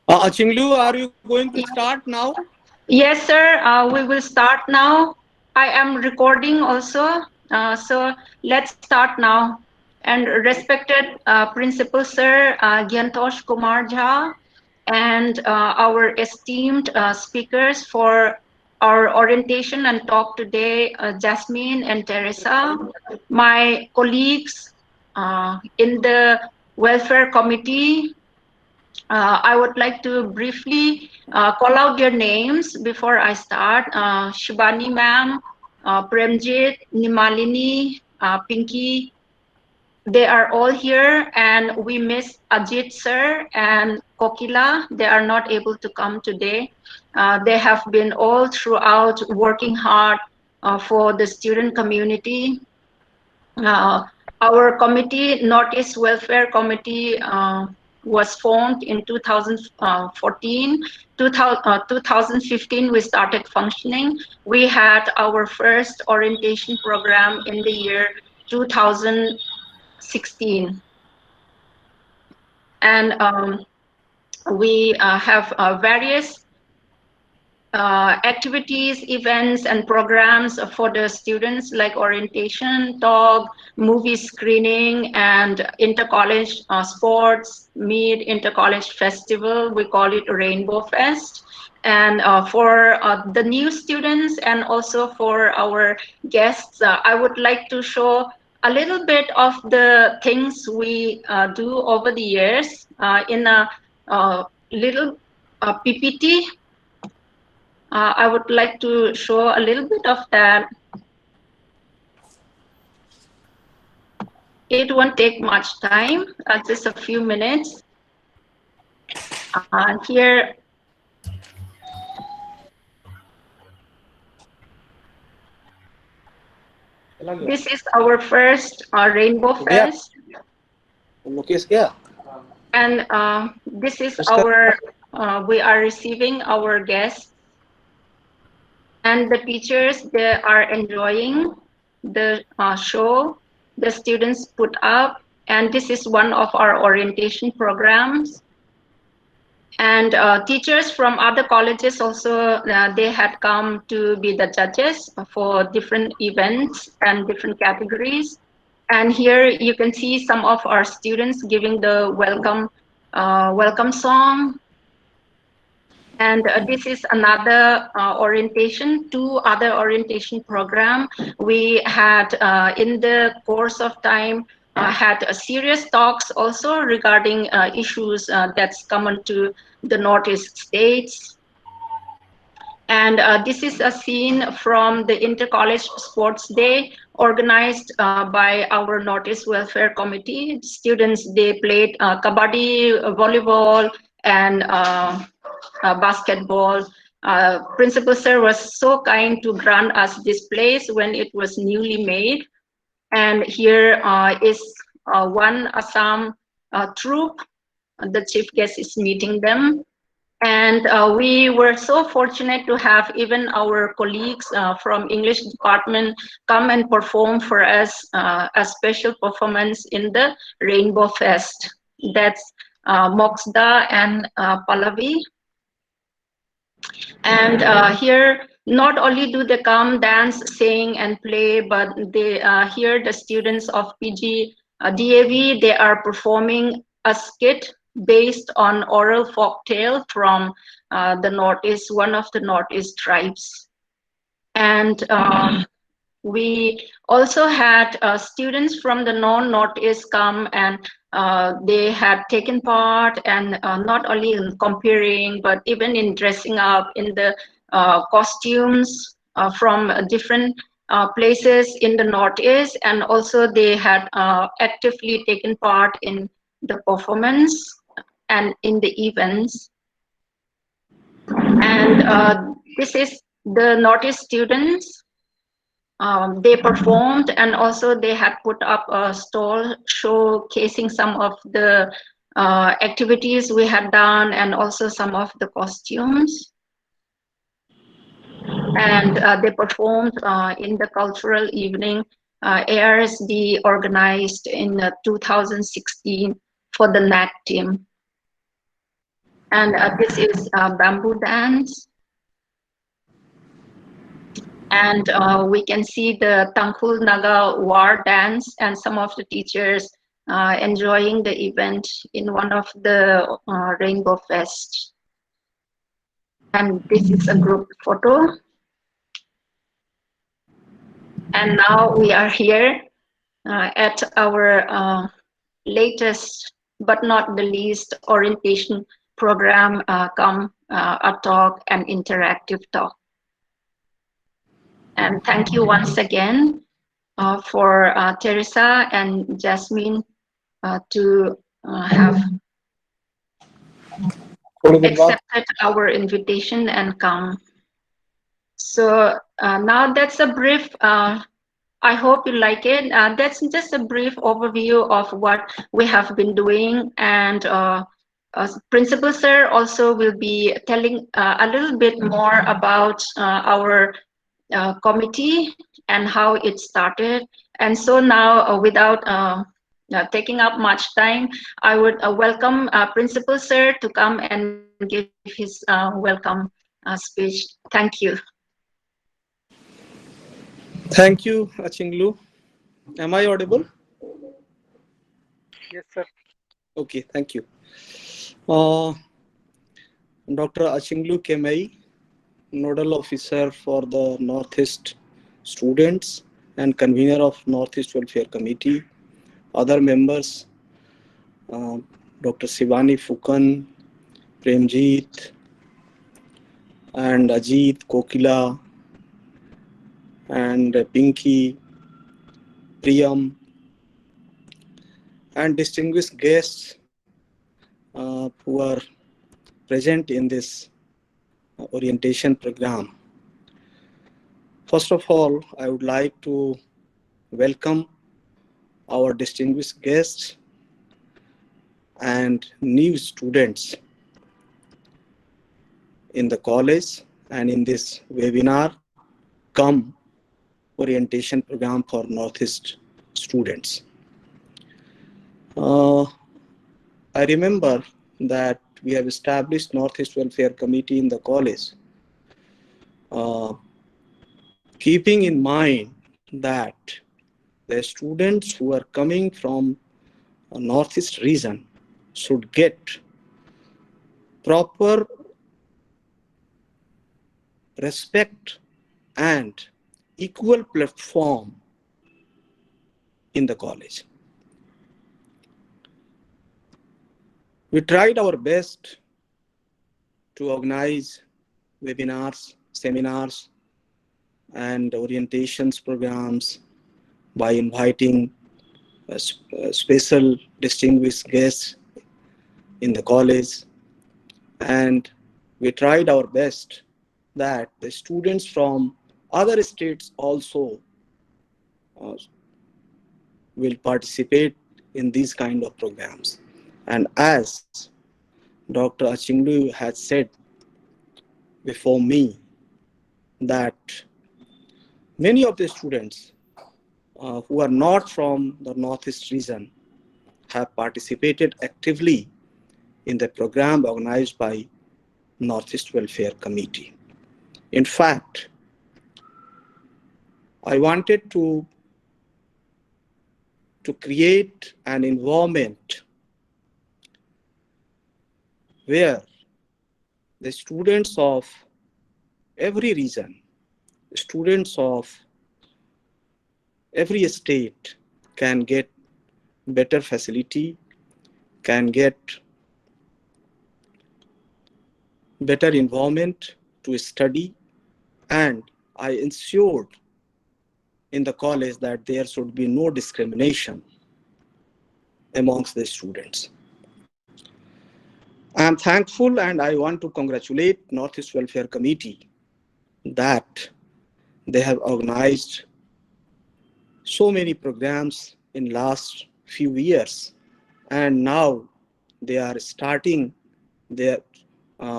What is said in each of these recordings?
Chinglu, are you going to start now? Yes, sir. We will start now. I am recording also. So let's start now. And respected Principal Sir Gyantosh Kumar Jha and our esteemed speakers for our orientation and talk today, Jasmine and Teresa, my colleagues in the Welfare Committee. I would like to briefly call out their names before I start. Shibani ma'am, Premjit, Nimalini, Pinky, they are all here, and we miss Ajit sir and Kokila. They are not able to come today. They have been all throughout working hard for the student community. Uh, our committee, Northeast Welfare Committee, was formed in 2014. 2015, we started functioning. We had our first orientation program in the year 2016. And we have various activities, events, and programs for the students like orientation, talk, movie screening, and inter-college sports, meet, inter-college festival. We call it Rainbow Fest. And for the new students and also for our guests, I would like to show a little bit of the things we do over the years in a little PPT. I would like to show a little bit of that. It won't take much time, just a few minutes. Here, this is our first Rainbow Yeah. Fest. Mukesh, yeah. And this is our, we are receiving our guests and the teachers. They are enjoying the show the students put up. And this is one of our orientation programs. And teachers from other colleges also, they had come to be the judges for different events and different categories. And here you can see some of our students giving the welcome song. And this is another orientation, two other orientation program. We had in the course of time had serious talks also regarding issues that's common to the Northeast states. And this is a scene from the Inter-College Sports Day organized by our Northeast Welfare Committee. Students, they played kabaddi, volleyball, and basketball. Principal Sir was so kind to grant us this place when it was newly made. And here is one Assam troop. The chief guest is meeting them. And we were so fortunate to have even our colleagues from English department come and perform for us a special performance in the Rainbow Fest. That's Moksda and Pallavi. And here, not only do they come dance, sing, and play, but they here the students of PG DAV, they are performing a skit based on oral folktale from the Northeast, one of the Northeast tribes. And we also had students from the non-Northeast come, and they had taken part, and not only in comparing, but even in dressing up in the costumes from different places in the Northeast, and also they had actively taken part in the performance and in the events. And this is the Northeast students. They performed, and also they had put up a stall showcasing some of the activities we had done, and also some of the costumes. And they performed in the cultural evening ARSD organized in 2016 for the NAC team. And this is bamboo dance. And we can see the Tangkhul Naga war dance and some of the teachers enjoying the event in one of the Rainbow Fest. And this is a group photo. And now we are here at our latest but not the least orientation program, come a talk, an interactive talk. And thank you once again for Teresa and Jasmine to have accepted our invitation and come. So now that's a brief, I hope you like it. That's just a brief overview of what we have been doing, and Principal Sir also will be telling a little bit more about our committee and how it started. And so now, without taking up much time, I would welcome Principal Sir to come and give his welcome speech. Thank you. Thank you, Achinglu. Am I audible? Yes, sir. Okay, thank you. Uh, Dr. Achinglu Kemei, Nodal Officer for the Northeast Students and Convener of Northeast Welfare Committee. Other members, Dr. Shivani Fukan, Premjeet, and Ajit, Kokila, and Pinky, Priyam, and distinguished guests who are present in this orientation program. First of all, I would like to welcome our distinguished guests and new students in the college and in this webinar come orientation program for Northeast students. I remember that we have established Northeast Welfare Committee in the college, keeping in mind that the students who are coming from a Northeast region should get proper respect and equal platform in the college. We tried our best to organize webinars, seminars, and orientations programs by inviting special distinguished guests in the college. And we tried our best that the students from other states also will participate in these kind of programs. And as Dr. Achinglu has said before me, that many of the students who are not from the Northeast region have participated actively in the program organized by Northeast Welfare Committee. In fact, I wanted to create an environment where the students of every region, students of every state can get better facility, can get better environment to study, and I ensured in the college that there should be no discrimination amongst the students. I am thankful and I want to congratulate Northeast Welfare Committee that they have organized so many programs in last few years, and now they are starting their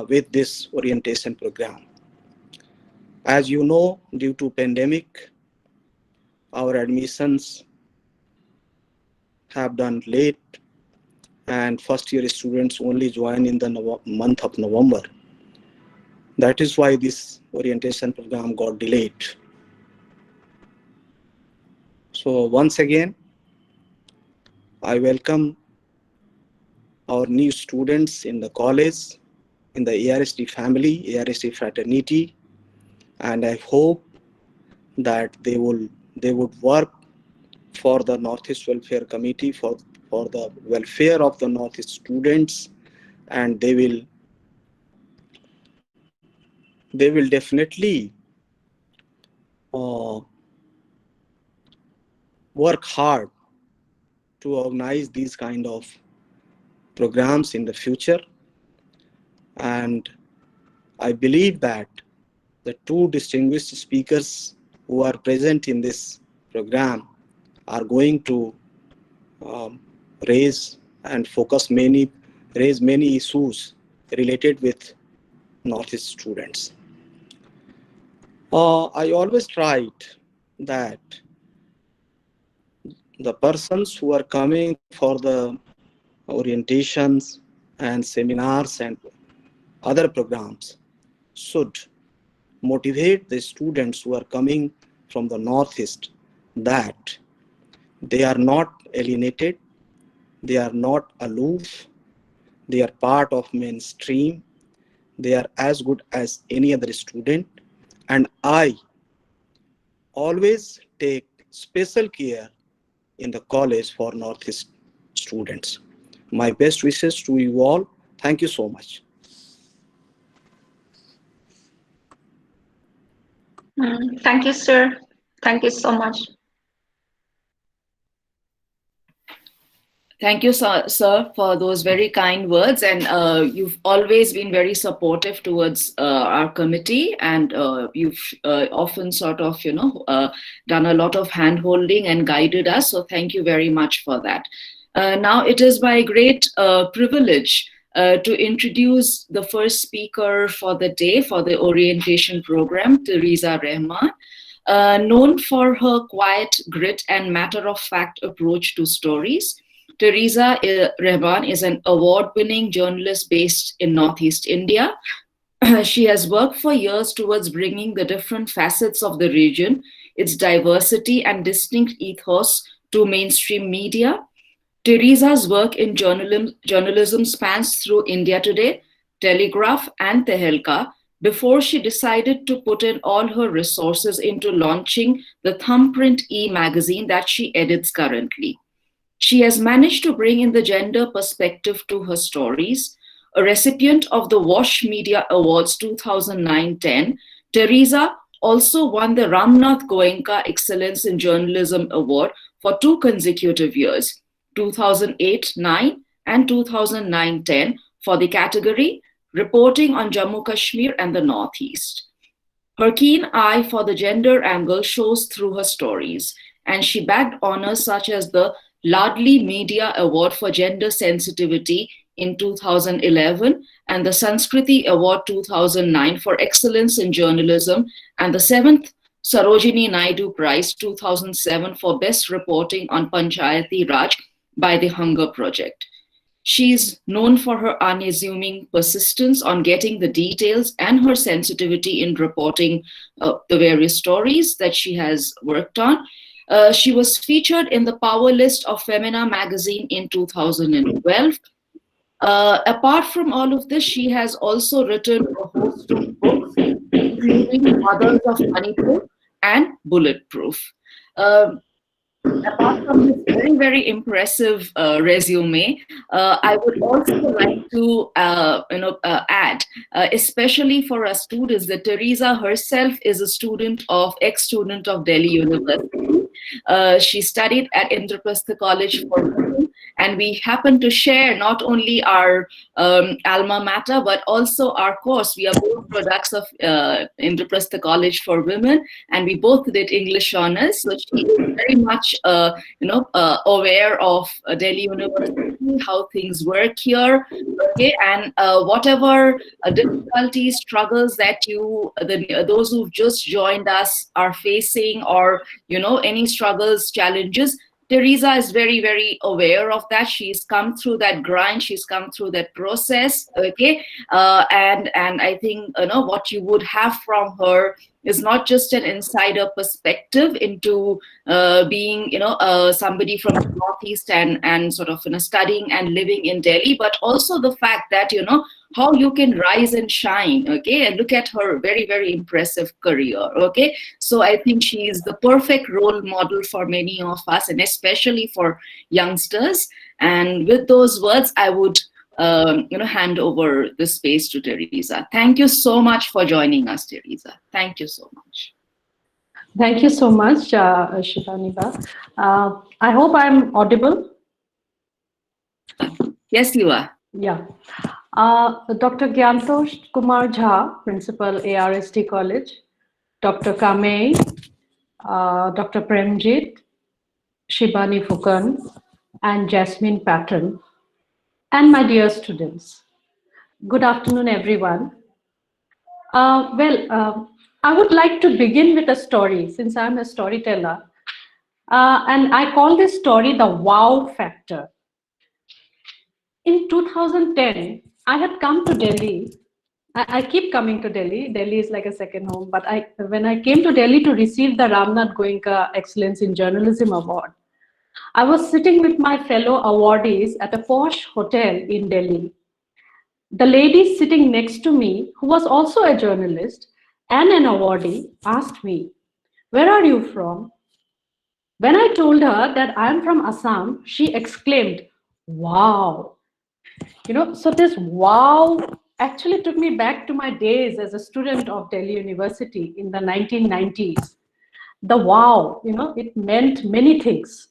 with this orientation program. As you know, due to pandemic, our admissions have done late, and first year students only join in the month of November. That is why this orientation program got delayed. So once again, I welcome our new students in the college, in the ARSD family, ARSD fraternity, and I hope that they would work for the Northeast Welfare Committee, for the welfare of the Northeast students, and they will definitely uh, work hard to organize these kind of programs in the future. And I believe that the two distinguished speakers who are present in this program are going to um, raise and raise many issues related with Northeast students. I always tried that the persons who are coming for the orientations and seminars and other programs should motivate the students who are coming from the Northeast that they are not alienated, they are not aloof, they are part of mainstream, they are as good as any other student, and I always take special care in the college for Northeast students. My best wishes to you all. Thank you so much. Thank you, sir. Thank you so much. Thank you, sir, for those very kind words. And you've always been very supportive towards our committee, and you've often sort of, done a lot of hand holding and guided us. So thank you very much for that. Now it is my great privilege to introduce the first speaker for the day for the orientation program, Teresa Rehman. Known for her quiet grit and matter-of-fact approach to stories, Teresa Rehman is an award-winning journalist based in Northeast India. She has worked for years towards bringing the different facets of the region, its diversity and distinct ethos to mainstream media. Teresa's work in journalism spans through India Today, Telegraph, and Tehelka before she decided to put in all her resources into launching the Thumbprint e-magazine that she edits currently. She has managed to bring in the gender perspective to her stories. A recipient of the Wash Media Awards 2009-10, Teresa also won the Ramnath Goenka Excellence in Journalism Award for 2 consecutive years, 2008-9 and 2009-10, for the category Reporting on Jammu Kashmir and the Northeast. Her keen eye for the gender angle shows through her stories, and she bagged honors such as the Ladli Media Award for Gender Sensitivity in 2011 and the Sanskriti Award 2009 for Excellence in Journalism and the 7th Sarojini Naidu Prize 2007 for Best Reporting on Panchayati Raj by the Hunger Project. She's known for her unassuming persistence on getting the details and her sensitivity in reporting the various stories that she has worked on. She was featured in the Power List of Femina magazine in 2012. Apart from all of this, she has also written a host of books, including Mothers of Manipur and Bulletproof. Apart from this very, very impressive resume, I would also like to, add, especially for our students, that Teresa herself is a student of, ex-student of Delhi University. She studied at Indraprastha College for Women, and we happen to share not only our alma mater, but also our course. We are both products of Indraprastha College for Women, and we both did English honors. So she is very much, aware of Delhi University, how things work here, okay, and whatever difficulties, struggles that those who've just joined us are facing, or any struggles, challenges, Teresa is very, very aware of that. She's come through that grind. She's come through that process. Okay, and I think what you would have from her is not just an insider perspective into being somebody from the Northeast and sort of studying and living in Delhi, but also the fact that how you can rise and shine. Okay, and look at her very, very impressive career. Okay, so I think she is the perfect role model for many of us, and especially for youngsters. And with those words, I would hand over the space to Teresa. Thank you so much for joining us, Teresa. Thank you so much. Thank you so much, Shivaniba. I hope I'm audible. Yes, you are. Yeah. Dr. Gyantosh Kumar Jha, Principal, ARSD College, Dr. Kamei, Dr. Premjit, Shibani Fukan, and Jasmine Patton, and my dear students. Good afternoon, everyone. I would like to begin with a story, since I'm a storyteller, and I call this story the wow factor. In 2010, I had come to Delhi. I keep coming to Delhi. Delhi is like a second home. But when I came to Delhi to receive the Ramnath Goenka Excellence in Journalism Award, I was sitting with my fellow awardees at a posh hotel in Delhi. The lady sitting next to me, who was also a journalist and an awardee, asked me, "Where are you from?" When I told her that I am from Assam, she exclaimed, "Wow." So this wow actually took me back to my days as a student of Delhi University in the 1990s. The wow, it meant many things.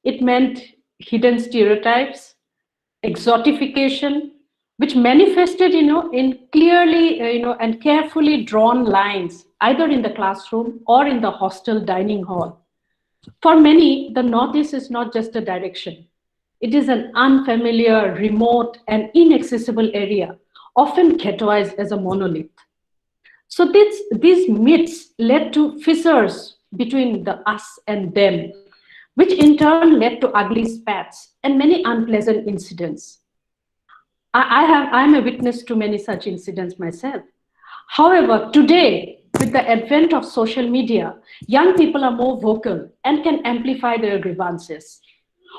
It meant hidden stereotypes, exotification, which manifested, in clearly, and carefully drawn lines, either in the classroom or in the hostel dining hall. For many, the Northeast is not just a direction. It is an unfamiliar, remote, and inaccessible area, often ghettoized as a monolith. So these myths led to fissures between the us and them, which in turn led to ugly spats and many unpleasant incidents. I'm a witness to many such incidents myself. However, today, with the advent of social media, young people are more vocal and can amplify their grievances.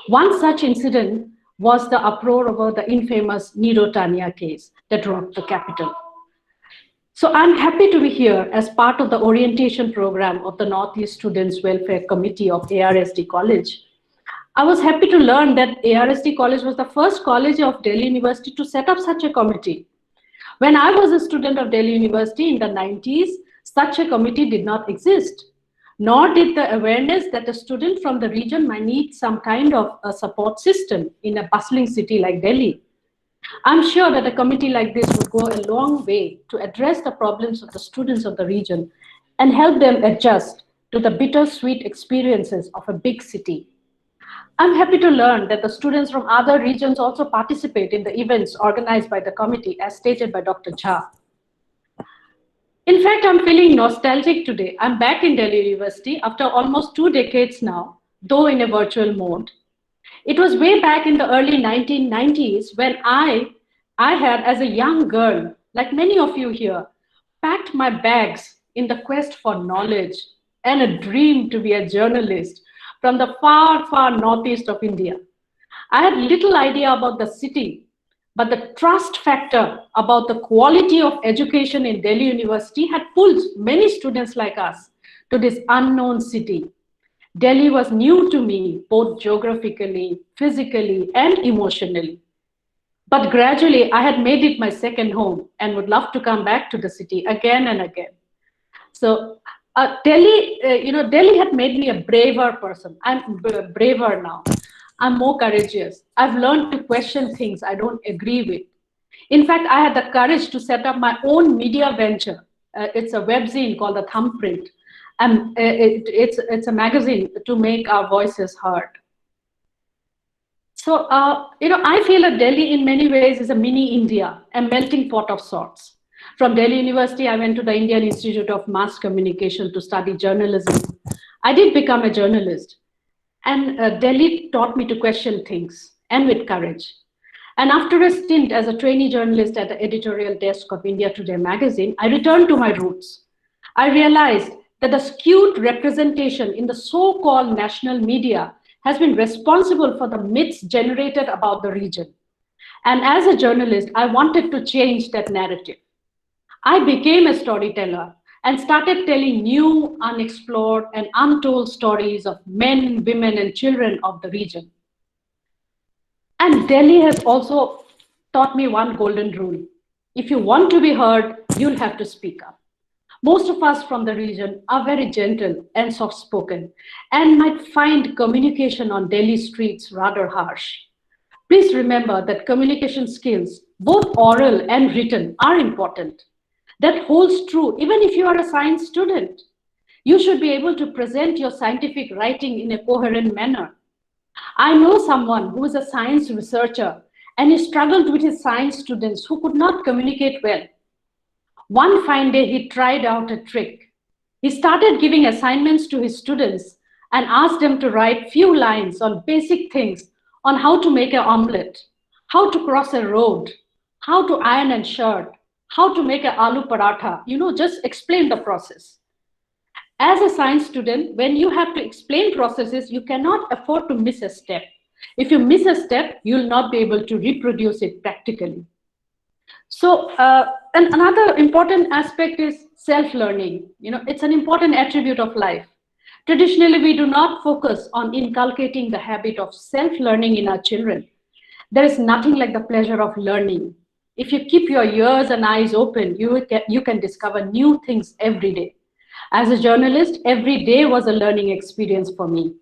One such incident was the uproar over the infamous Niro Tania case that rocked the capital. So I'm happy to be here as part of the orientation program of the Northeast Students Welfare Committee of ARSD College. I was happy to learn that ARSD College was the first college of Delhi University to set up such a committee. When I was a student of Delhi University in the 90s, such a committee did not exist, nor did the awareness that a student from the region might need some kind of a support system in a bustling city like Delhi. I'm sure that a committee like this would go a long way to address the problems of the students of the region and help them adjust to the bittersweet experiences of a big city. I'm happy to learn that the students from other regions also participate in the events organized by the committee, as stated by Dr. Jha. In fact, I'm feeling nostalgic today. I'm back in Delhi University after almost 2 decades now, though in a virtual mode. It was way back in the early 1990s when I had, as a young girl, like many of you here, packed my bags in the quest for knowledge and a dream to be a journalist from the far, far northeast of India. I had little idea about the city, but the trust factor about the quality of education in Delhi University had pulled many students like us to this unknown city. Delhi was new to me, both geographically, physically, and emotionally. But gradually, I had made it my second home and would love to come back to the city again and again. So Delhi had made me a braver person. I'm braver now. I'm more courageous. I've learned to question things I don't agree with. In fact, I had the courage to set up my own media venture. It's a webzine called The Thumbprint. And it's a magazine to make our voices heard. So, I feel that Delhi in many ways is a mini India, a melting pot of sorts. From Delhi University, I went to the Indian Institute of Mass Communication to study journalism. I did become a journalist. And Delhi taught me to question things, and with courage. And after a stint as a trainee journalist at the editorial desk of India Today magazine, I returned to my roots. I realized that the skewed representation in the so-called national media has been responsible for the myths generated about the region. And as a journalist, I wanted to change that narrative. I became a storyteller and started telling new, unexplored, and untold stories of men, women, and children of the region. And Delhi has also taught me one golden rule. If you want to be heard, you'll have to speak up. Most of us from the region are very gentle and soft spoken and might find communication on Delhi streets rather harsh. Please remember that communication skills, both oral and written, are important. That holds true even if you are a science student. You should be able to present your scientific writing in a coherent manner. I know someone who is a science researcher and he struggled with his science students who could not communicate well. One fine day, he tried out a trick. He started giving assignments to his students and asked them to write few lines on basic things on how to make an omelette, how to cross a road, how to iron a shirt, how to make an aloo paratha, just explain the process. As a science student, when you have to explain processes, you cannot afford to miss a step. If you miss a step, you'll not be able to reproduce it practically. So, and another important aspect is self-learning. It's an important attribute of life. Traditionally, we do not focus on inculcating the habit of self-learning in our children. There is nothing like the pleasure of learning. If you keep your ears and eyes open, you can discover new things every day. As a journalist, every day was a learning experience for me.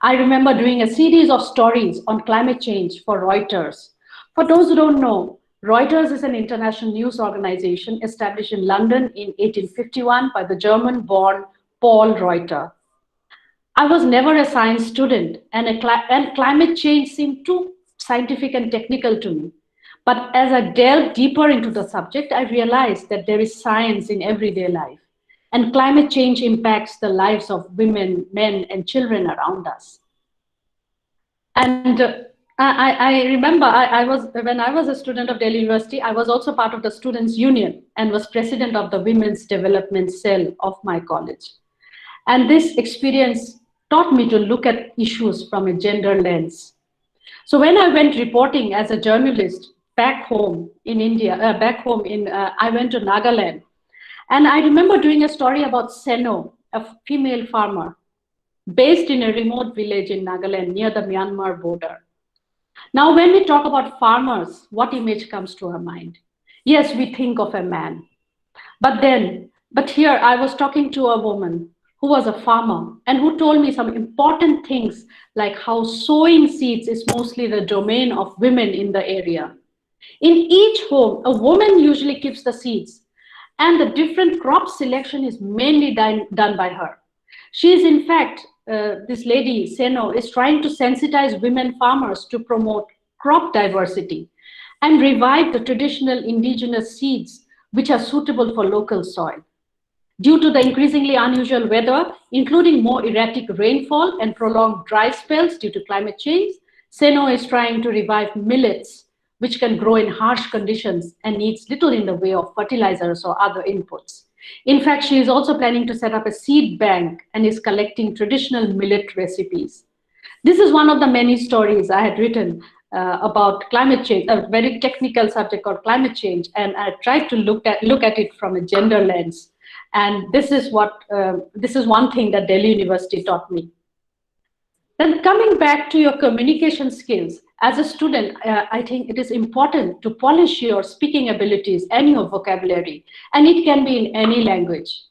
I remember doing a series of stories on climate change for Reuters. For those who don't know, Reuters is an international news organization established in London in 1851 by the German-born Paul Reuter. I was never a science student, and climate change seemed too scientific and technical to me. But as I delved deeper into the subject, I realized that there is science in everyday life, and climate change impacts the lives of women, men, and children around us. And I remember when I was a student of Delhi University, I was also part of the Students' Union and was president of the Women's Development Cell of my college. And this experience taught me to look at issues from a gender lens. So when I went reporting as a journalist back home in India, I went to Nagaland. And I remember doing a story about Seno, a female farmer, based in a remote village in Nagaland near the Myanmar border. Now, when we talk about farmers, what image comes to our mind? Yes, we think of a man. But here I was talking to a woman who was a farmer and who told me some important things like how sowing seeds is mostly the domain of women in the area. In each home, a woman usually keeps the seeds, and the different crop selection is mainly done by her. She is, in fact, this lady, Seno, is trying to sensitize women farmers to promote crop diversity and revive the traditional indigenous seeds which are suitable for local soil. Due to the increasingly unusual weather, including more erratic rainfall and prolonged dry spells due to climate change, Seno is trying to revive millets, which can grow in harsh conditions and needs little in the way of fertilizers or other inputs. In fact, she is also planning to set up a seed bank and is collecting traditional millet recipes. This is one of the many stories I had written about climate change, a very technical subject called climate change, and I tried to look at it from a gender lens. And this is one thing that Delhi University taught me. Then coming back to your communication skills, as a student, I think it is important to polish your speaking abilities and your vocabulary, and it can be in any language.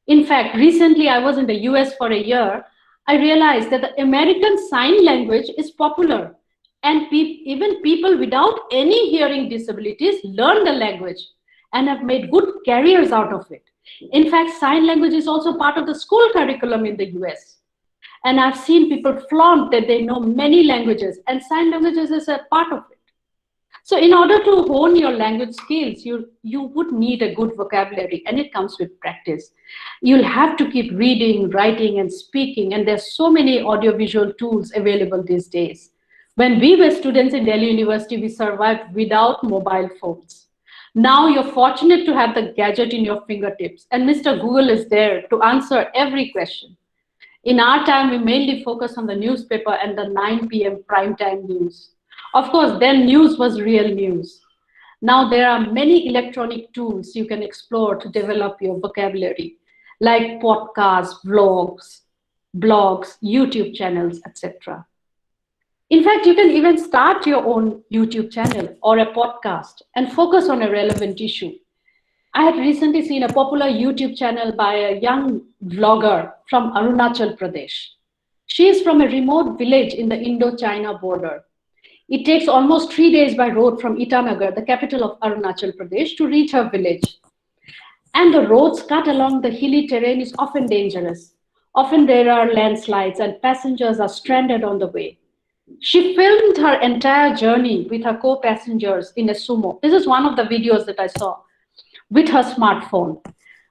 In fact, recently I was in the US for a year. I realized that the American Sign Language is popular, and even people without any hearing disabilities learn the language and have made good careers out of it. In fact, sign language is also part of the school curriculum in the US. And I've seen people flaunt that they know many languages, and sign languages is a part of it. So in order to hone your language skills, you would need a good vocabulary, and it comes with practice. You'll have to keep reading, writing, and speaking, and there's so many audiovisual tools available these days. When we were students in Delhi University, we survived without mobile phones. Now you're fortunate to have the gadget in your fingertips, and Mr. Google is there to answer every question. In our time, we mainly focus on the newspaper and the 9 p.m. primetime news. Of course, then news was real news. Now there are many electronic tools you can explore to develop your vocabulary, like podcasts, blogs, YouTube channels, etc. In fact, you can even start your own YouTube channel or a podcast and focus on a relevant issue. I had recently seen a popular YouTube channel by a young vlogger from Arunachal Pradesh. She is from a remote village in the Indo-China border. It takes almost 3 days by road from Itanagar, the capital of Arunachal Pradesh, to reach her village. And the roads cut along the hilly terrain is often dangerous. Often there are landslides and passengers are stranded on the way. She filmed her entire journey with her co-passengers in a sumo. This is one of the videos that I saw, with her smartphone.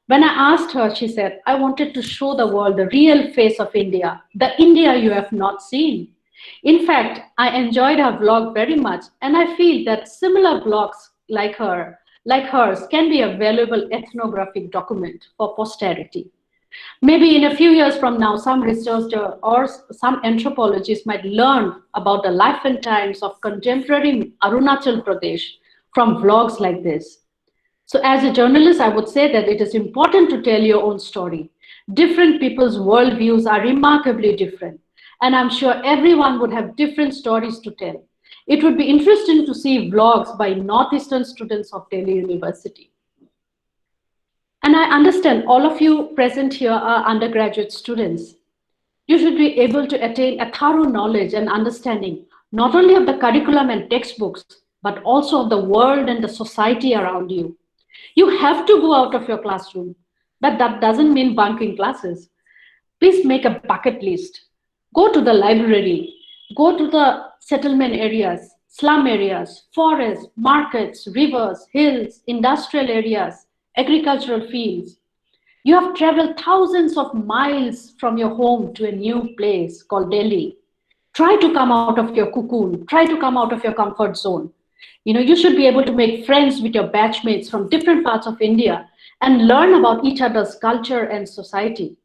When I asked her, she said, I wanted to show the world the real face of India, the India you have not seen. In fact, I enjoyed her vlog very much, and I feel that similar vlogs like hers can be a valuable ethnographic document for posterity. Maybe in a few years from now, some researcher or some anthropologist might learn about the life and times of contemporary Arunachal Pradesh from vlogs like this. So as a journalist, I would say that it is important to tell your own story. Different people's worldviews are remarkably different, and I'm sure everyone would have different stories to tell. It would be interesting to see vlogs by Northeastern students of Delhi University. And I understand all of you present here are undergraduate students. You should be able to attain a thorough knowledge and understanding, not only of the curriculum and textbooks, but also of the world and the society around you. You have to go out of your classroom, but that doesn't mean bunking classes. Please make a bucket list. Go to the library, go to the settlement areas, slum areas, forests, markets, rivers, hills, industrial areas, agricultural fields. You have traveled thousands of miles from your home to a new place called Delhi. Try to come out of your cocoon, try to come out of your comfort zone. You should be able to make friends with your batchmates from different parts of India and learn about each other's culture and society.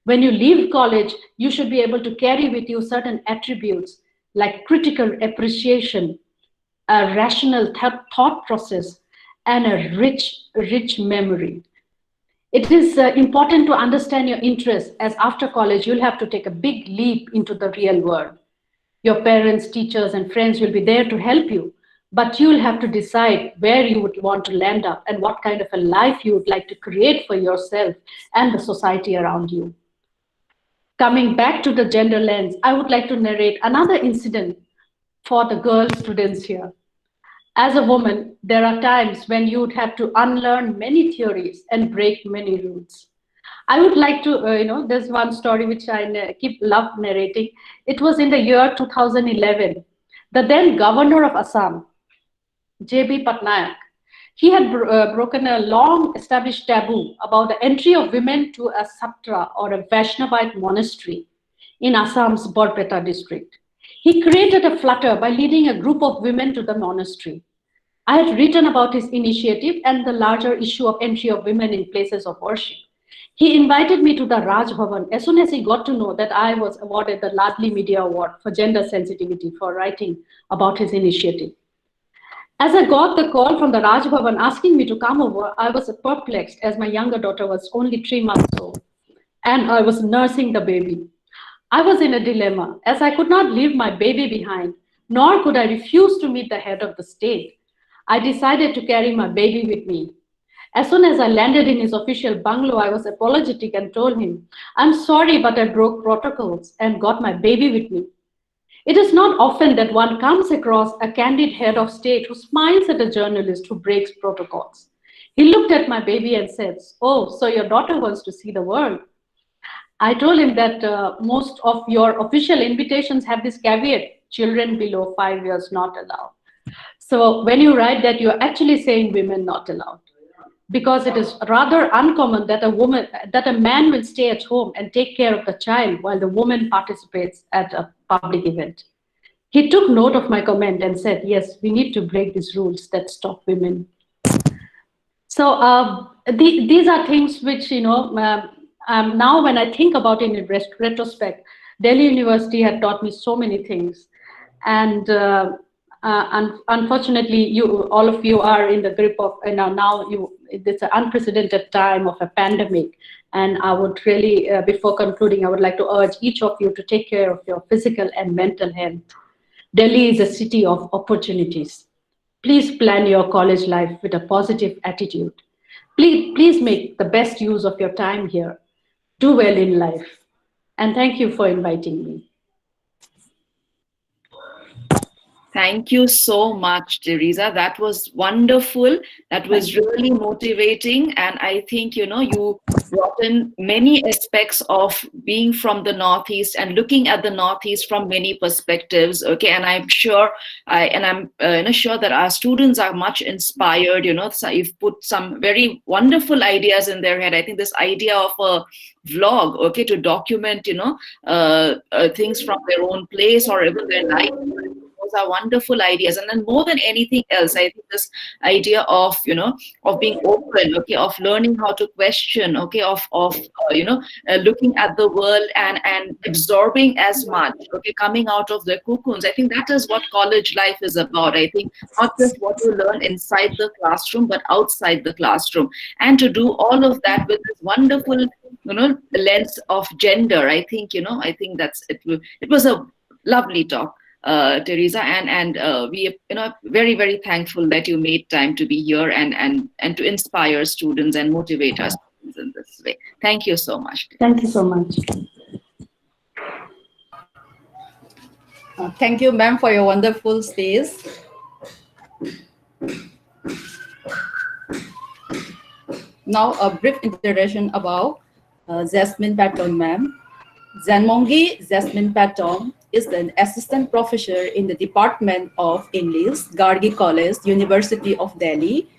When you leave college, you should be able to carry with you certain attributes like critical appreciation, a rational thought process, and a rich memory. It is important to understand your interests, as after college, you'll have to take a big leap into the real world. Your parents, teachers, and friends will be there to help you, but you'll have to decide where you would want to land up and what kind of a life you would like to create for yourself and the society around you. Coming back to the gender lens, I would like to narrate another incident for the girl students here. As a woman, there are times when you would have to unlearn many theories and break many rules. I would like to, there's one story which I love narrating. It was in the year 2011. The then governor of Assam, J.B. Patnaik, he had broken a long established taboo about the entry of women to a satra or a Vaishnavite monastery in Assam's Borpeta district. He created a flutter by leading a group of women to the monastery. I had written about his initiative and the larger issue of entry of women in places of worship. He invited me to the Raj Bhavan as soon as he got to know that I was awarded the Ladli Media Award for gender sensitivity for writing about his initiative. As I got the call from the Raj Bhavan asking me to come over, I was perplexed as my younger daughter was only 3 months old and I was nursing the baby. I was in a dilemma as I could not leave my baby behind, nor could I refuse to meet the head of the state. I decided to carry my baby with me. As soon as I landed in his official bungalow, I was apologetic and told him, I'm sorry, but I broke protocols and got my baby with me. It is not often that one comes across a candid head of state who smiles at a journalist who breaks protocols. He looked at my baby and said, oh, so your daughter wants to see the world. I told him that most of your official invitations have this caveat, children below 5 years not allowed. So when you write that, you're actually saying women not allowed, because it is rather uncommon that a man will stay at home and take care of the child while the woman participates at a public event. He took note of my comment and said, yes, we need to break these rules that stop women. So these are things which, now when I think about it in retrospect, Delhi University had taught me so many things. And unfortunately, all of you are in the grip of, it's an unprecedented time of a pandemic. And I would really, before concluding, I would like to urge each of you to take care of your physical and mental health. Delhi is a city of opportunities. Please plan your college life with a positive attitude. Please make the best use of your time here. Do well in life. And thank you for inviting me. Thank you so much, Teresa. That was wonderful. That was really motivating. And I think, you brought in many aspects of being from the Northeast and looking at the Northeast from many perspectives. Okay. And I'm sure, I'm sure that our students are much inspired. So you've put some very wonderful ideas in their head. I think this idea of a vlog, okay, to document, things from their own place or even their life. Those are wonderful ideas. And then more than anything else, I think this idea of, of being open, okay, of learning how to question, okay, of looking at the world and absorbing as much, okay, coming out of the cocoons. I think that is what college life is about. I think not just what you learn inside the classroom, but outside the classroom. And to do all of that with this wonderful, lens of gender, I think, I think it was a lovely talk. Teresa, and we very, very thankful that you made time to be here and to inspire students and motivate us in this way. Thank you so much. Thank you so much. Thank you, ma'am, for your wonderful space. Now, a brief introduction about Jasmine Patton, ma'am. Zanmongi Jasmine Patton is an assistant professor in the Department of English, Gargi College, University of Delhi.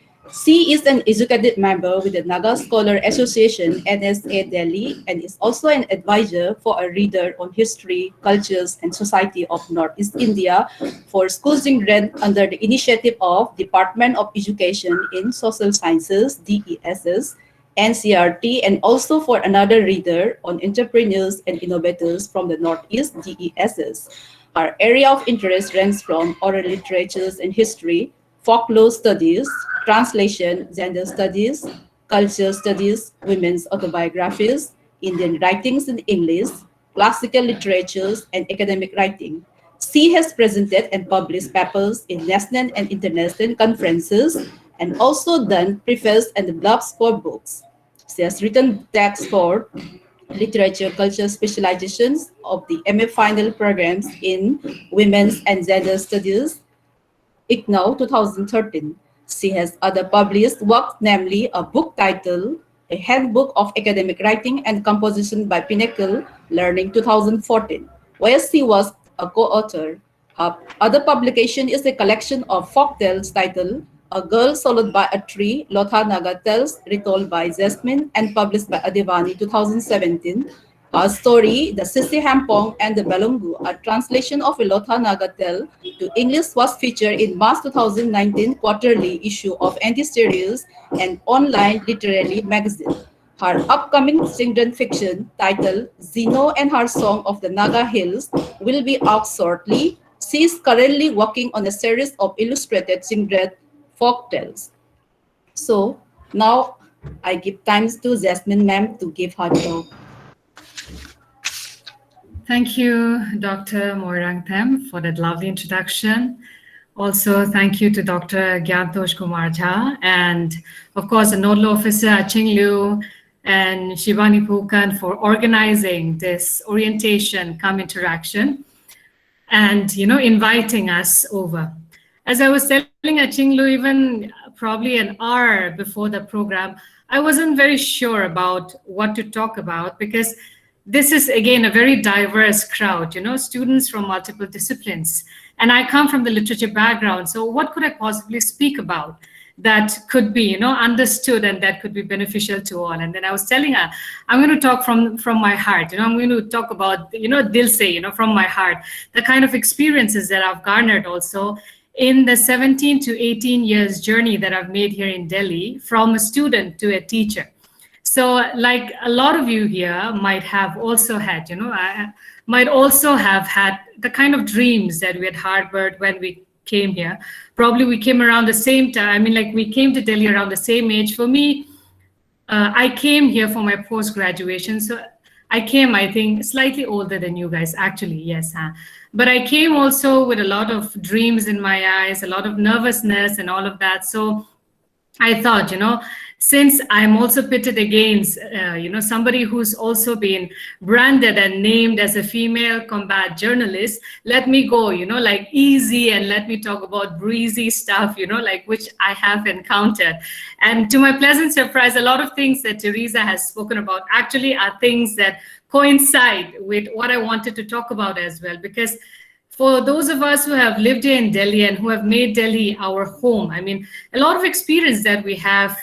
She is an executive member with the Naga Scholar Association, NSA Delhi, and is also an advisor for a reader on history, cultures, and society of Northeast India for school children under the initiative of Department of Education in Social Sciences, DESS, NCRT, and also for another reader on entrepreneurs and innovators from the Northeast, DESS. Our area of interest ranges from oral literatures and history, folklore studies, translation, gender studies, culture studies, women's autobiographies, Indian writings in English, classical literatures, and academic writing. She has presented and published papers in national and international conferences and also done preface and blurbs for books. She has written texts for literature culture specializations of the MA final programs in women's and gender studies, IGNOU 2013. She has other published works, namely a book titled A Handbook of Academic Writing and Composition by Pinnacle Learning 2014, where she was a co-author. Her other publication is a collection of folk tales titled A Girl Swallowed by a Tree, Lotha Naga Tales, retold by Jasmine and published by Adivani 2017. Her story, The Sisi Hampong and the Balungu, a translation of a Lotha Naga tale to English, was featured in March 2019 quarterly issue of Anti-Serious and online literary magazine. Her upcoming children fiction titled Zeno and Her Song of the Naga Hills will be out shortly. She is currently working on a series of illustrated children folk tales. So now I give thanks to Jasmine ma'am to give her talk. Thank you, Dr. Moirangthem, for that lovely introduction. Also, thank you to Dr. Gyantosh Kumar Jha, and of course, the nodal officer Aching Liu and Shivani Phukan for organizing this orientation come interaction and, inviting us over. As I was telling Aching Liu, even probably an hour before the program, I wasn't very sure about what to talk about because this is, again, a very diverse crowd, students from multiple disciplines. And I come from the literature background. So what could I possibly speak about that could be, understood and that could be beneficial to all? And then I was telling her, I'm going to talk from my heart. I'm going to talk about, dil se, from my heart, the kind of experiences that I've garnered also in the 17 to 18 years journey that I've made here in Delhi, from a student to a teacher. So like a lot of you here might have also had, might also have had the kind of dreams that we had harbored when we came here. Probably we came around the same time. I mean, like we came to Delhi around the same age. For me, I came here for my post-graduation. So I came, I think, slightly older than you guys, actually, yes. But I came also with a lot of dreams in my eyes, a lot of nervousness and all of that. So I thought, since I'm also pitted against, somebody who's also been branded and named as a female combat journalist, let me go, like easy, and let me talk about breezy stuff, like which I have encountered. And to my pleasant surprise, a lot of things that Teresa has spoken about actually are things that coincide with what I wanted to talk about as well. Because for those of us who have lived here in Delhi and who have made Delhi our home, I mean, a lot of experience that we have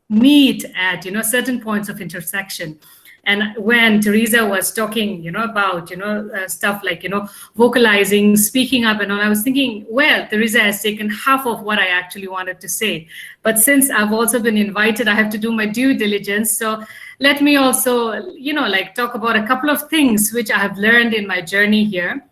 meet at, certain points of intersection. And when Teresa was talking, about, stuff like, vocalizing, speaking up and all, I was thinking, well, Teresa has taken half of what I actually wanted to say. But since I've also been invited, I have to do my due diligence. So let me also, talk about a couple of things which I have learned in my journey here,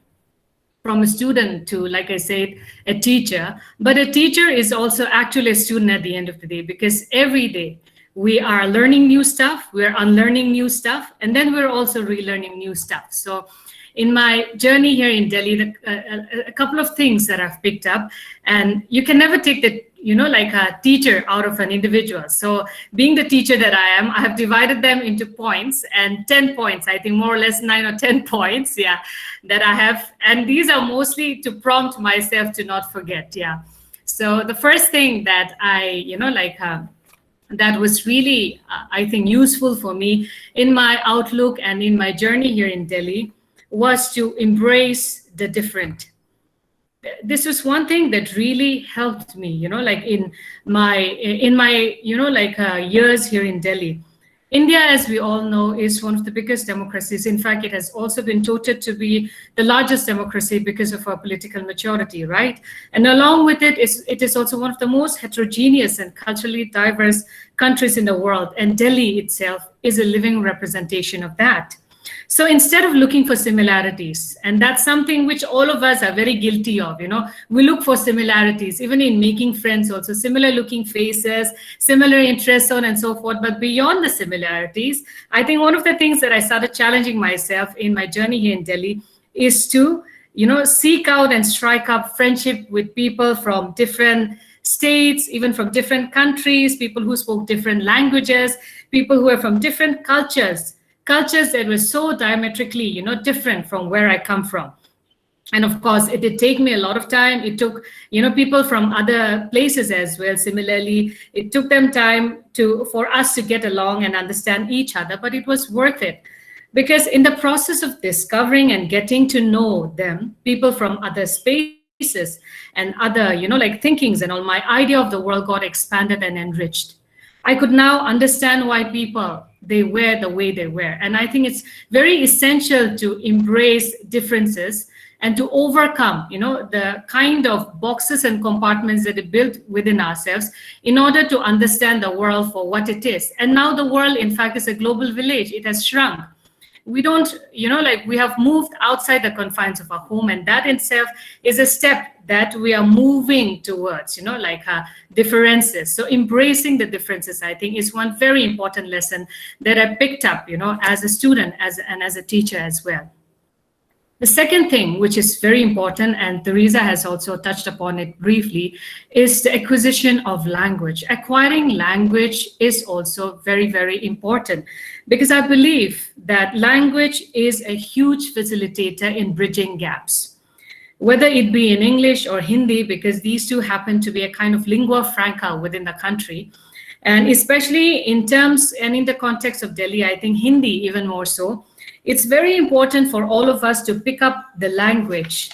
from a student to, like I said, a teacher. But a teacher is also actually a student at the end of the day, because every day we are learning new stuff, we're unlearning new stuff, and then we're also relearning new stuff. So in my journey here in Delhi, a couple of things that I've picked up, and you can never take the, like a teacher out of an individual. So being the teacher that I am, I have divided them into points, and 10 points, I think more or less 9 or 10 points, yeah, that I have. And these are mostly to prompt myself to not forget, yeah. So the first thing that I, that was really, I think, useful for me in my outlook and in my journey here in Delhi was to embrace the different. This was one thing that really helped me, like in my years here in Delhi. India, as we all know, is one of the biggest democracies. In fact, it has also been touted to be the largest democracy because of our political maturity, right? And along with it is also one of the most heterogeneous and culturally diverse countries in the world. And Delhi itself is a living representation of that. So instead of looking for similarities, and that's something which all of us are very guilty of, we look for similarities, even in making friends also, similar looking faces, similar interests, so on and so forth. But beyond the similarities, I think one of the things that I started challenging myself in my journey here in Delhi is to, seek out and strike up friendship with people from different states, even from different countries, people who spoke different languages, people who are from different cultures that were so diametrically, different from where I come from. And of course, it did take me a lot of time. It took, people from other places as well. Similarly, it took them time for us to get along and understand each other, but it was worth it. Because in the process of discovering and getting to know them, people from other spaces and other, thinkings and all, my idea of the world got expanded and enriched. I could now understand why people, they wear the way they wear. And I think it's very essential to embrace differences and to overcome, the kind of boxes and compartments that are built within ourselves in order to understand the world for what it is. And now the world, in fact, is a global village. It has shrunk. We don't, we have moved outside the confines of our home, and that itself is a step that we are moving towards, differences. So embracing the differences, I think, is one very important lesson that I picked up, as a student and as a teacher as well. The second thing, which is very important, and Teresa has also touched upon it briefly, is the acquisition of language. Acquiring language is also very, very important, because I believe that language is a huge facilitator in bridging gaps, whether it be in English or Hindi, because these two happen to be a kind of lingua franca within the country. And especially in terms and in the context of Delhi, I think Hindi even more so. It's very important for all of us to pick up the language,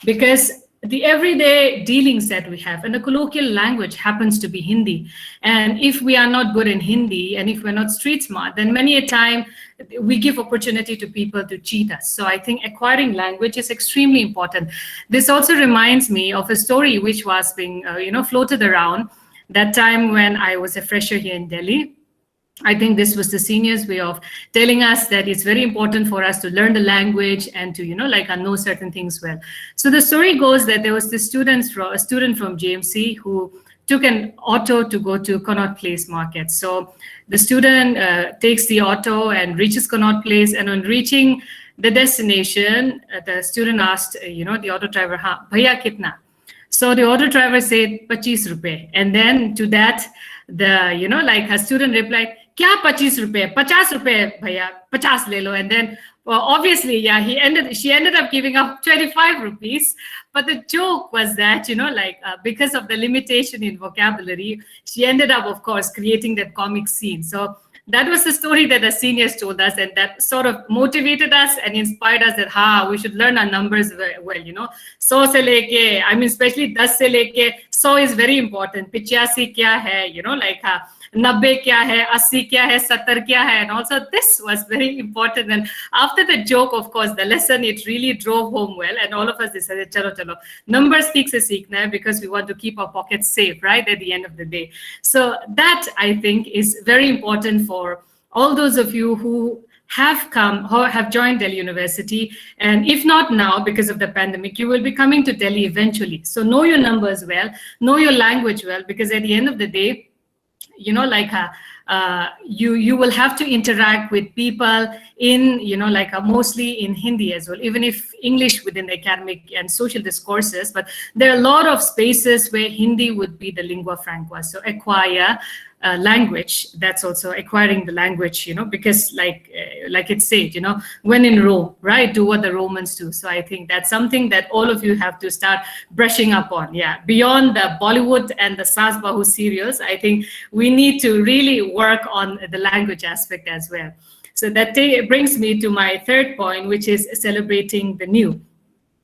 because the everyday dealings that we have, and the colloquial language happens to be Hindi. And if we are not good in Hindi, and if we're not street smart, then many a time we give opportunity to people to cheat us. So I think acquiring language is extremely important. This also reminds me of a story which was being floated around that time when I was a fresher here in Delhi. I think this was the seniors' way of telling us that it's very important for us to learn the language and to, know certain things well. So the story goes that there was this a student from JMC who took an auto to go to Connaught Place market. So the student takes the auto and reaches Connaught Place, and on reaching the destination, the student asked, the auto driver, "Bhaiya kitna?" So the auto driver said, 25 rupees. And then to that, her student replied, "Kya 25 rupees? 50 rupees, bhaiya, 50 le lo." And then, obviously, she ended up giving up 25 rupees. But the joke was that, because of the limitation in vocabulary, she ended up, of course, creating that comic scene. So that was the story that the seniors told us, and that sort of motivated us and inspired us that, we should learn our numbers well, 100 se leke, especially 10 se leke, 100 is very important. 85 kya hai, 90 kya hai, 80 kya hai, 70 kya hai, and also this was very important. And after the joke, of course, the lesson, it really drove home well, and all of us decided, chalo, numbers theek se seekhna hai, because we want to keep our pockets safe, right, at the end of the day. So that, I think, is very important for all those of you who have come or have joined Delhi University. And if not now, because of the pandemic, you will be coming to Delhi eventually. So know your numbers well, know your language well, because at the end of the day, you will have to interact with people in, mostly in Hindi as well, even if English within the academic and social discourses, but there are a lot of spaces where Hindi would be the lingua franca. So acquire language, that's also acquiring the language, because like it said, when in Rome, right, do what the Romans do. So I think that's something that all of you have to start brushing up on. Yeah, beyond the Bollywood and the Saas Bahu serials, I think we need to really work on the language aspect as well. So that brings me to my third point, which is celebrating the new.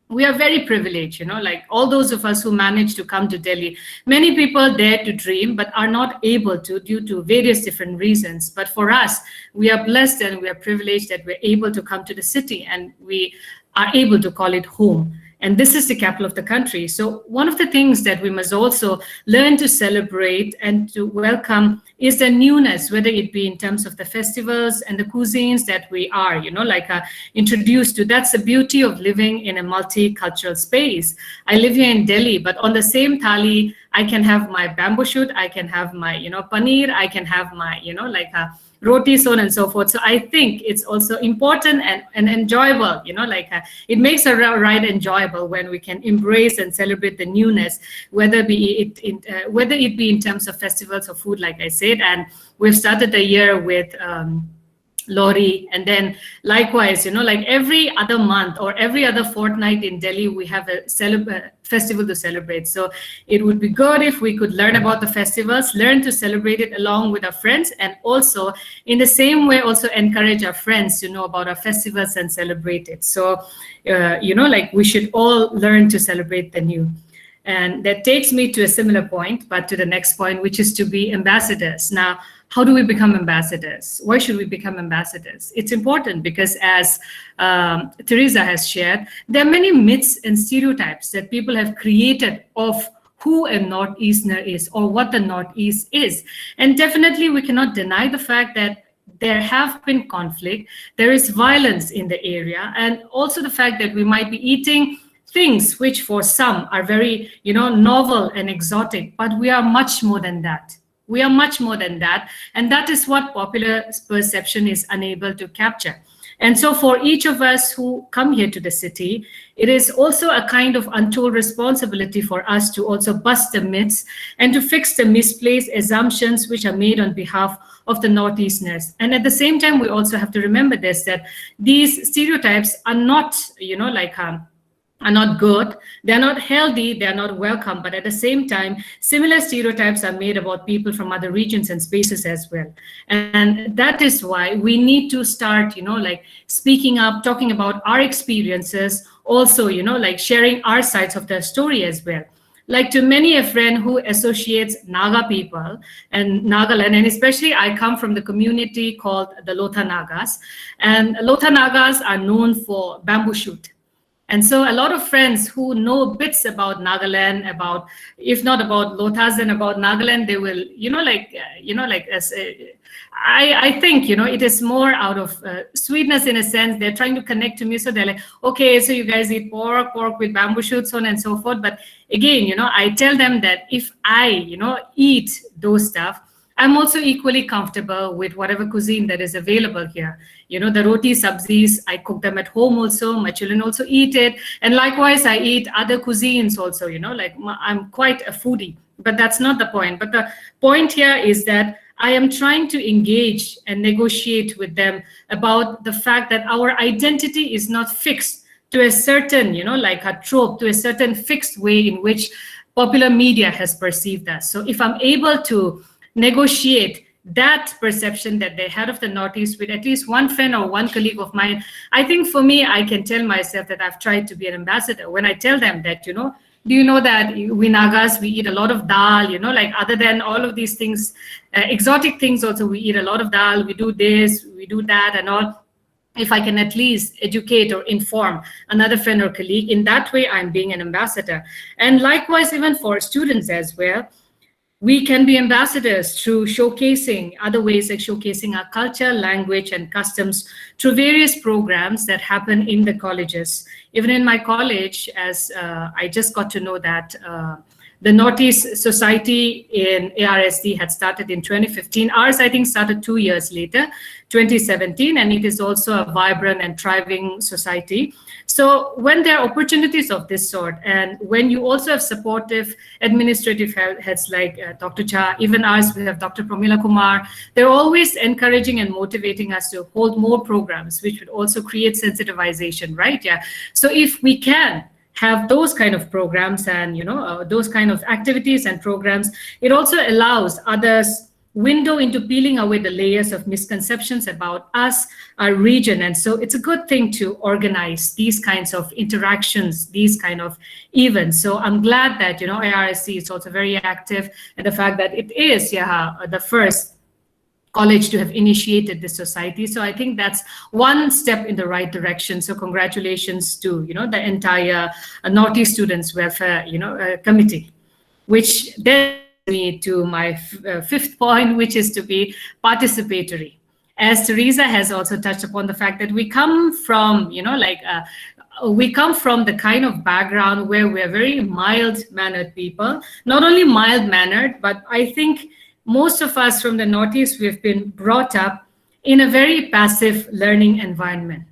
We are very privileged, all those of us who managed to come to Delhi. Many people dare to dream, but are not able to due to various different reasons. But for us, we are blessed and we are privileged that we're able to come to the city and we are able to call it home. And this is the capital of the country. So one of the things that we must also learn to celebrate and to welcome is the newness, whether it be in terms of the festivals and the cuisines that we are, introduced to. That's the beauty of living in a multicultural space. I live here in Delhi, but on the same thali, I can have my bamboo shoot, I can have my, paneer, I can have my, roti, so on and so forth. So I think it's also important and enjoyable, it makes a ride enjoyable when we can embrace and celebrate the newness, whether it be in terms of festivals or food, like I said. And we've started the year with Lori, and then likewise, every other month or every other fortnight in Delhi, we have a festival to celebrate. So it would be good if we could learn about the festivals, learn to celebrate it along with our friends, and also in the same way also encourage our friends to know about our festivals and celebrate it. So, we should all learn to celebrate the new. And that takes me to a similar point, but to the next point, which is to be ambassadors. Now, how do we become ambassadors? Why should we become ambassadors? It's important because, as Teresa has shared, there are many myths and stereotypes that people have created of who a Northeasterner is or what the Northeast is. And definitely we cannot deny the fact that there have been conflict, there is violence in the area, and also the fact that we might be eating things which for some are very, novel and exotic, but we are much more than that. We are much more than that. And that is what popular perception is unable to capture. And so for each of us who come here to the city, it is also a kind of untold responsibility for us to also bust the myths and to fix the misplaced assumptions which are made on behalf of the Northeasterners. And at the same time, we also have to remember this, that these stereotypes are not, are not good, they're not healthy, they're not welcome, but at the same time, similar stereotypes are made about people from other regions and spaces as well. And that is why we need to start, speaking up, talking about our experiences, also, you know, like sharing our sides of the story as well. Like to many a friend who associates Naga people and Nagaland, and especially I come from the community called the Lotha Nagas, and Lotha Nagas are known for bamboo shoot. And so a lot of friends who know bits about Nagaland, about, if not about Lothas and about Nagaland, they will, I think, you know, it is more out of sweetness in a sense. They're trying to connect to me. So they're like, okay, so you guys eat pork with bamboo shoots, so on and so forth. But again, you know, I tell them that if I, you know, eat those stuff, I'm also equally comfortable with whatever cuisine that is available here. You know, the roti sabzis, I cook them at home also. My children also eat it. And likewise, I eat other cuisines also, you know, like I'm quite a foodie, but that's not the point. But the point here is that I am trying to engage and negotiate with them about the fact that our identity is not fixed to a certain, you know, like a trope, to a certain fixed way in which popular media has perceived us. So if I'm able to negotiate that perception that they had of the Northeast with at least one friend or one colleague of mine, I think for me, I can tell myself that I've tried to be an ambassador. When I tell them that, you know, do you know that we Nagas, we eat a lot of dal, you know, like other than all of these things, exotic things also, we eat a lot of dal, we do this, we do that and all. If I can at least educate or inform another friend or colleague, in that way, I'm being an ambassador. And likewise, even for students as well, we can be ambassadors through showcasing other ways, like showcasing our culture, language, and customs through various programs that happen in the colleges. Even in my college, as I just got to know that the Northeast Society in ARSD had started in 2015. Ours, I think, started 2 years later, 2017, and it is also a vibrant and thriving society. So when there are opportunities of this sort, and when you also have supportive administrative heads like Dr. Cha, even ours, we have Dr. Pramila Kumar, they're always encouraging and motivating us to hold more programs, which would also create sensitization, right? Yeah. So if we can have those kind of programs and, you know, those kind of activities and programs, it also allows others window into peeling away the layers of misconceptions about us, our region. And so it's a good thing to organize these kinds of interactions, these kind of events. So I'm glad that, you know, ARSC is also very active, and the fact that it is the first college to have initiated this society. So I think that's one step in the right direction. So congratulations to, you know, the entire Northeast Students Welfare, you know, committee, which then me to my fifth point, which is to be participatory. As Teresa has also touched upon the fact that we come from, you know, like we come from the kind of background where we're very mild-mannered people, not only mild-mannered, but I think most of us from the Northeast, we've been brought up in a very passive learning environment.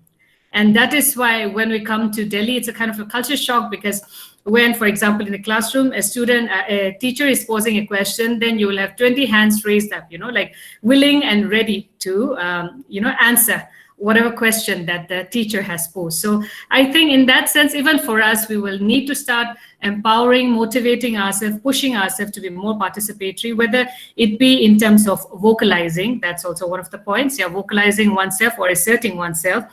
And that is why when we come to Delhi, it's a kind of a culture shock, because when, for example, in the classroom, a teacher is posing a question, then you will have 20 hands raised up, you know, like willing and ready to, you know, answer whatever question that the teacher has posed. So I think in that sense, even for us, we will need to start empowering, motivating ourselves, pushing ourselves to be more participatory, whether it be in terms of vocalizing, that's also one of the points, yeah, vocalizing oneself or asserting oneself.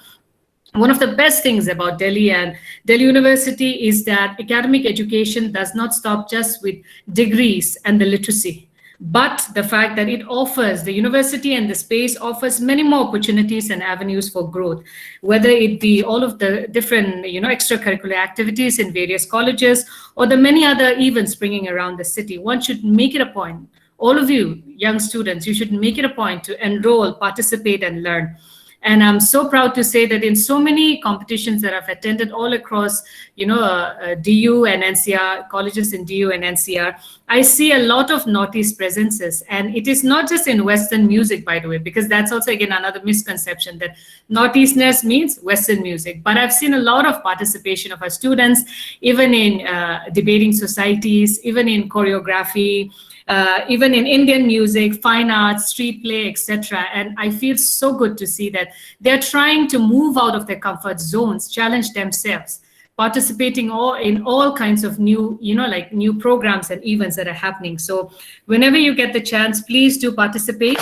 One of the best things about Delhi and Delhi University is that academic education does not stop just with degrees and the literacy, but the fact that it offers, the university and the space offers many more opportunities and avenues for growth, whether it be all of the different, you know, extracurricular activities in various colleges or the many other events bringing around the city. One should make it a point, all of you young students, you should make it a point to enroll, participate, and learn. And I'm so proud to say that in so many competitions that I've attended all across, you know, DU and NCR, colleges in DU and NCR, I see a lot of Northeast presences. And it is not just in Western music, by the way, because that's also, again, another misconception that Northeastness means Western music. But I've seen a lot of participation of our students, even in debating societies, even in choreography, even in Indian music, fine arts, street play, etc. And I feel so good to see that they're trying to move out of their comfort zones, challenge themselves, participating in all kinds of new, you know, like new programs and events that are happening. So whenever you get the chance, please do participate.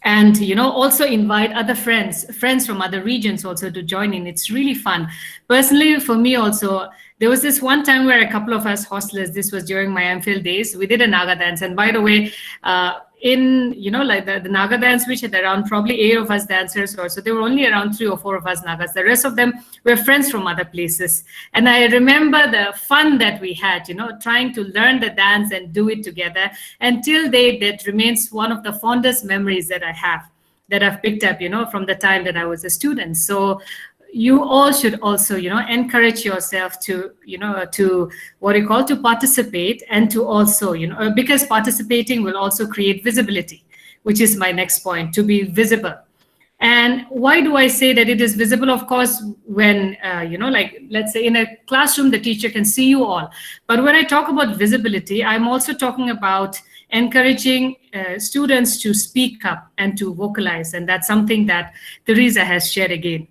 And also invite other friends from other regions also to join in. It's really fun. Personally, for me also, there was this one time where a couple of us hostlers, this was during my MPhil days, we did a Naga dance. And by the way, in like the Naga dance, which had around probably 8 of us dancers or so, there were only around 3 or 4 of us Nagas. The rest of them were friends from other places. And I remember the fun that we had, trying to learn the dance and do it together. Until date, that remains one of the fondest memories that I have, that I've picked up, from the time that I was a student. So you all should also, encourage yourself to, to what you call to participate, and to also, because participating will also create visibility, which is my next point, to be visible. And why do I say that it is visible? Of course, when, like, let's say in a classroom, the teacher can see you all. But when I talk about visibility, I'm also talking about encouraging students to speak up and to vocalize. And that's something that Teresa has shared again.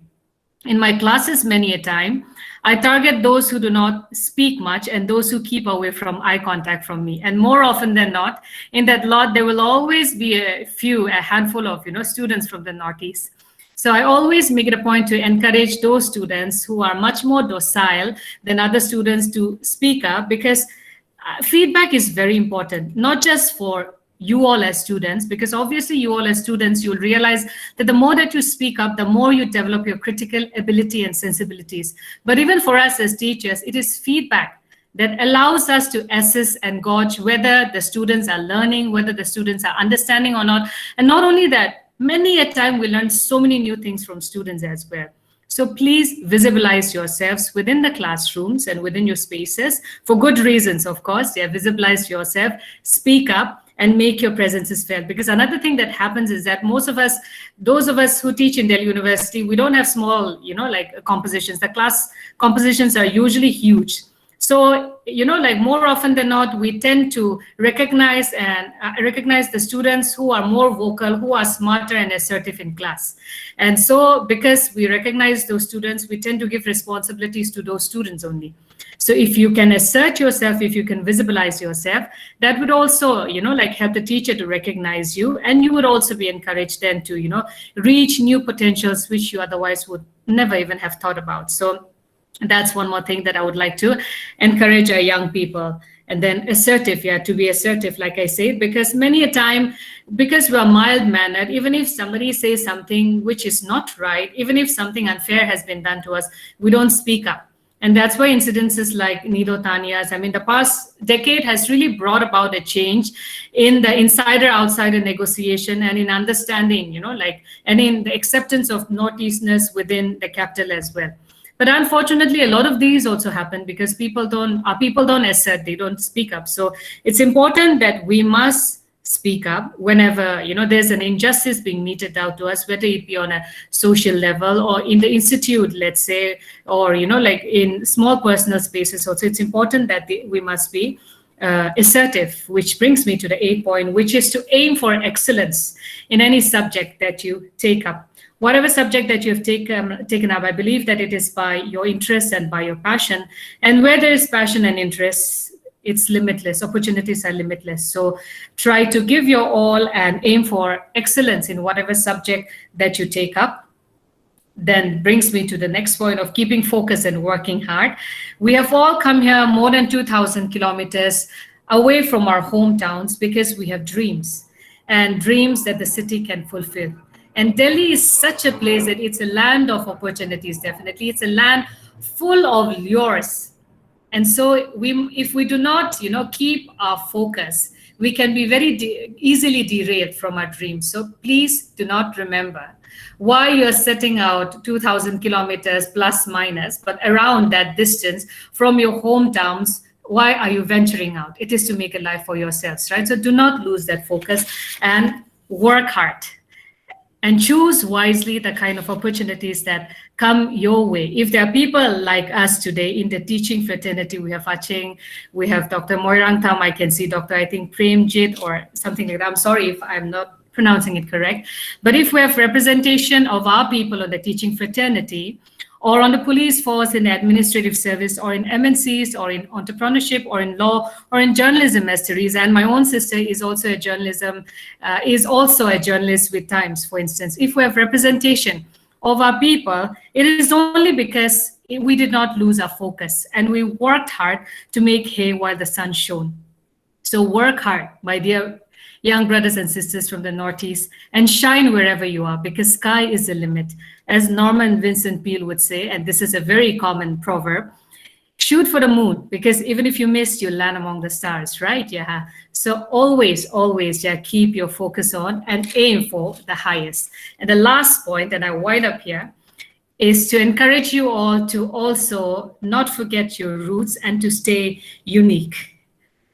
In my classes, many a time, I target those who do not speak much and those who keep away from eye contact from me. And more often than not, in that lot, there will always be a handful of students from the Northeast. So I always make it a point to encourage those students who are much more docile than other students to speak up, because feedback is very important, not just for you all as students, because obviously you all as students, you'll realize that the more that you speak up, the more you develop your critical ability and sensibilities. But even for us as teachers, it is feedback that allows us to assess and gauge whether the students are learning, whether the students are understanding or not. And not only that, many a time we learn so many new things from students as well. So please visualize yourselves within the classrooms and within your spaces, for good reasons, of course. Yeah, visualize yourself, speak up, and make your presences felt. Because another thing that happens is that most of us, those of us who teach in Delhi University, we don't have small, like compositions. The class compositions are usually huge. So, like more often than not, we tend to recognize the students who are more vocal, who are smarter and assertive in class. And so because we recognize those students, we tend to give responsibilities to those students only. So if you can assert yourself, if you can visualize yourself, that would also, like help the teacher to recognize you, and you would also be encouraged then to, reach new potentials which you otherwise would never even have thought about. So that's one more thing that I would like to encourage our young people. And then assertive, to be assertive, like I said, because many a time, because we are mild-mannered, even if somebody says something which is not right, even if something unfair has been done to us, we don't speak up. And that's why incidences like Nido Tania's, the past decade has really brought about a change in the insider-outsider negotiation and in understanding, and in the acceptance of Northeasterners within the capital as well. But unfortunately, a lot of these also happen because people don't assert, they don't speak up. So it's important that we must speak up whenever there's an injustice being meted out to us, whether it be on a social level or in the institute, let's say, or like in small personal spaces also. It's important that we must be assertive, which brings me to the 8th point, which is to aim for excellence in any subject that you take up. Whatever subject that you have taken up, I believe that it is by your interest and by your passion. And where there is passion and interest, it's limitless. Opportunities are limitless. So try to give your all and aim for excellence in whatever subject that you take up. Then brings me to the next point of keeping focus and working hard. We have all come here more than 2,000 kilometers away from our hometowns because we have dreams, and dreams that the city can fulfill. And Delhi is such a place that it's a land of opportunities, definitely. It's a land full of lures. And so if we do not, keep our focus, we can be very easily derailed from our dreams. So please do not remember why you're setting out 2,000 kilometers plus minus, but around that distance from your hometowns. Why are you venturing out? It is to make a life for yourselves, right? So do not lose that focus and work hard. And choose wisely the kind of opportunities that come your way. If there are people like us today in the teaching fraternity, we have Aching, we have Dr. Moirang Tham, I can see Dr. Premjit or something like that. I'm sorry if I'm not pronouncing it correct. But if we have representation of our people on the teaching fraternity, or on the police force, in administrative service, or in MNCs, or in entrepreneurship, or in law, or in journalism, as Teresa. And my own sister is also a journalist with Times, for instance. If we have representation of our people, it is only because we did not lose our focus and we worked hard to make hay while the sun shone. So work hard, my dear young brothers and sisters from the Northeast, and shine wherever you are, because sky is the limit. As Norman Vincent Peale would say, and this is a very common proverb, shoot for the moon, because even if you miss, you'll land among the stars, right? Yeah. So always, yeah, keep your focus on and aim for the highest. And the last point, and I wind up here, is to encourage you all to also not forget your roots and to stay unique.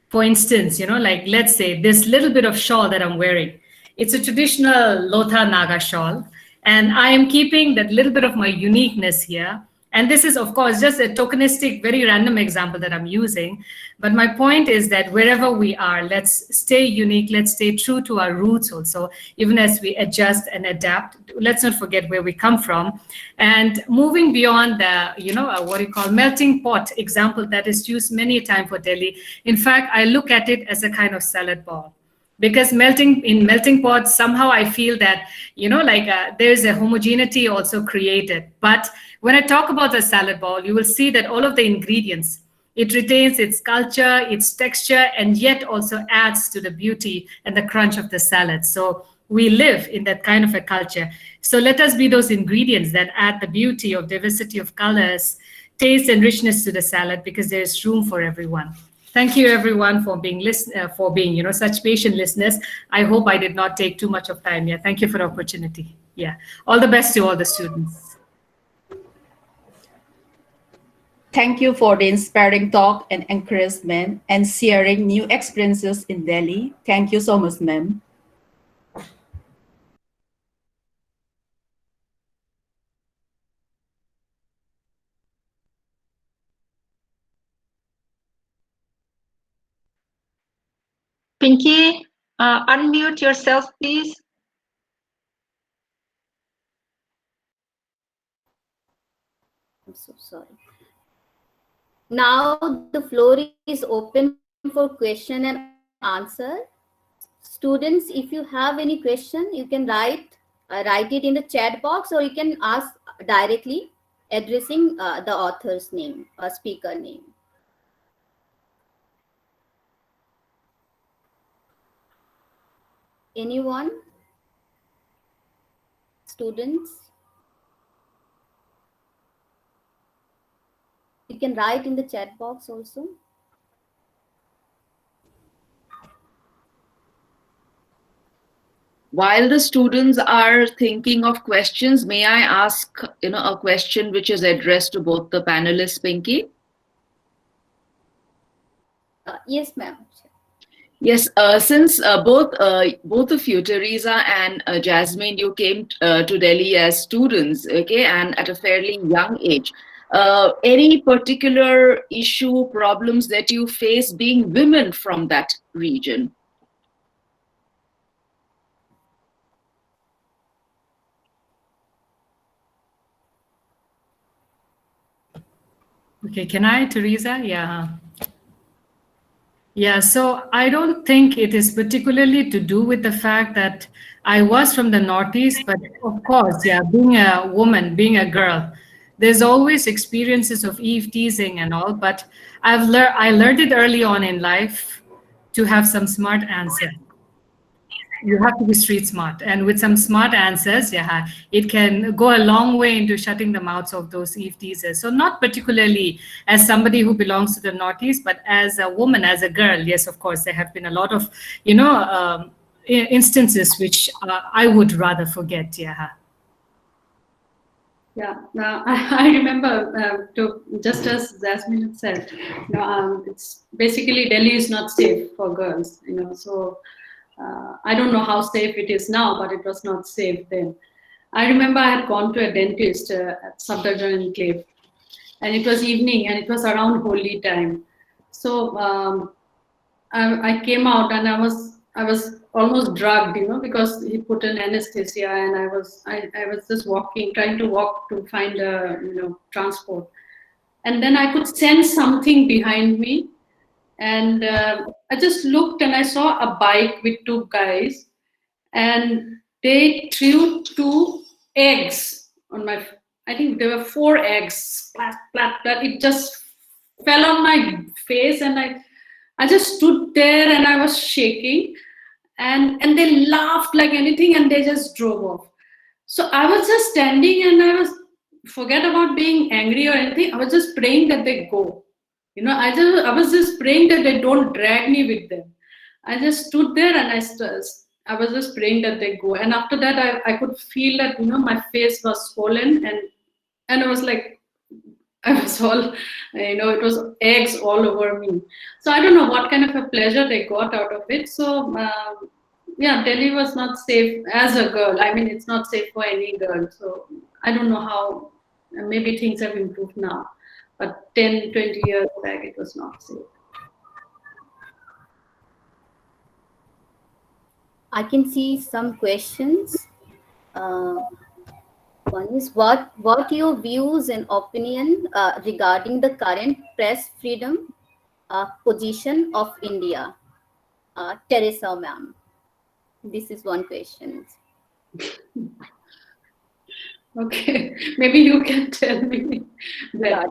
For instance, like let's say this little bit of shawl that I'm wearing, it's a traditional Lotha Naga shawl, and I am keeping that little bit of my uniqueness here. And this is, of course, just a tokenistic, very random example that I'm using. But my point is that wherever we are, let's stay unique. Let's stay true to our roots also, even as we adjust and adapt. Let's not forget where we come from. And moving beyond the, what you call melting pot example that is used many a time for Delhi. In fact, I look at it as a kind of salad ball. Because melting pots, somehow I feel that, there's a homogeneity also created. But when I talk about the salad ball, you will see that all of the ingredients, it retains its culture, its texture, and yet also adds to the beauty and the crunch of the salad. So we live in that kind of a culture. So let us be those ingredients that add the beauty of diversity of colors, taste and richness to the salad, because there's room for everyone. Thank you, everyone, for being such patient listeners. I hope I did not take too much of time. Yeah, thank you for the opportunity. Yeah, all the best to all the students. Thank you for the inspiring talk and encouragement and sharing new experiences in Delhi. Thank you so much, ma'am. Pinky, unmute yourself, please. I'm so sorry. Now the floor is open for question and answer. Students, if you have any question, you can write it in the chat box, or you can ask directly, addressing the author's name or speaker name. Anyone? Students? You can write in the chat box also. While the students are thinking of questions, may I ask, a question which is addressed to both the panelists, Pinky? Yes, ma'am. Yes, since both of you, Teresa and Jasmine, you came to Delhi as students, okay, and at a fairly young age. Any particular issue, problems that you face being women from that region? Okay, can I, Teresa? Yeah. Yeah, so I don't think it is particularly to do with the fact that I was from the Northeast, but of course, yeah, being a woman, being a girl, there's always experiences of eve teasing and all, but I learned it early on in life to have some smart answer. You have to be street smart, and with some smart answers, yeah, it can go a long way into shutting the mouths of those eve teasers. So not particularly as somebody who belongs to the Northeast, but as a woman, as a girl, yes, of course, there have been a lot of, instances which I would rather forget, yeah. Yeah, I remember, just as Jasmine had said, it's basically Delhi is not safe for girls, so I don't know how safe it is now, but it was not safe then. I remember I had gone to a dentist at Safdarjung Enclave, and it was evening, and it was around Holi time. So I came out, and I was almost drugged, because he put an anesthesia, and I was just walking, trying to walk to find a transport, and then I could sense something behind me, and I just looked and I saw a bike with two guys, and they threw two eggs on my. I think there were 4 eggs, splat, splat, splat. It just fell on my face, and I just stood there and I was shaking, and they laughed like anything, and they just drove off. So I was just standing, and I was, forget about being angry or anything, I was just praying that they go. I was just praying that they don't drag me with them. I just stood there, and I was just praying that they go. And after that, I could feel that my face was swollen, and I was like, I was all, it was eggs all over me. So I don't know what kind of a pleasure they got out of it. So yeah, Delhi was not safe as a girl. I mean, it's not safe for any girl. So I don't know how, maybe things have improved now. But 10, 20 years back, it was not safe. I can see some questions. One is what your views and opinion regarding the current press freedom position of India, Teresa ma'am. This is one question. Okay, maybe you can tell me that.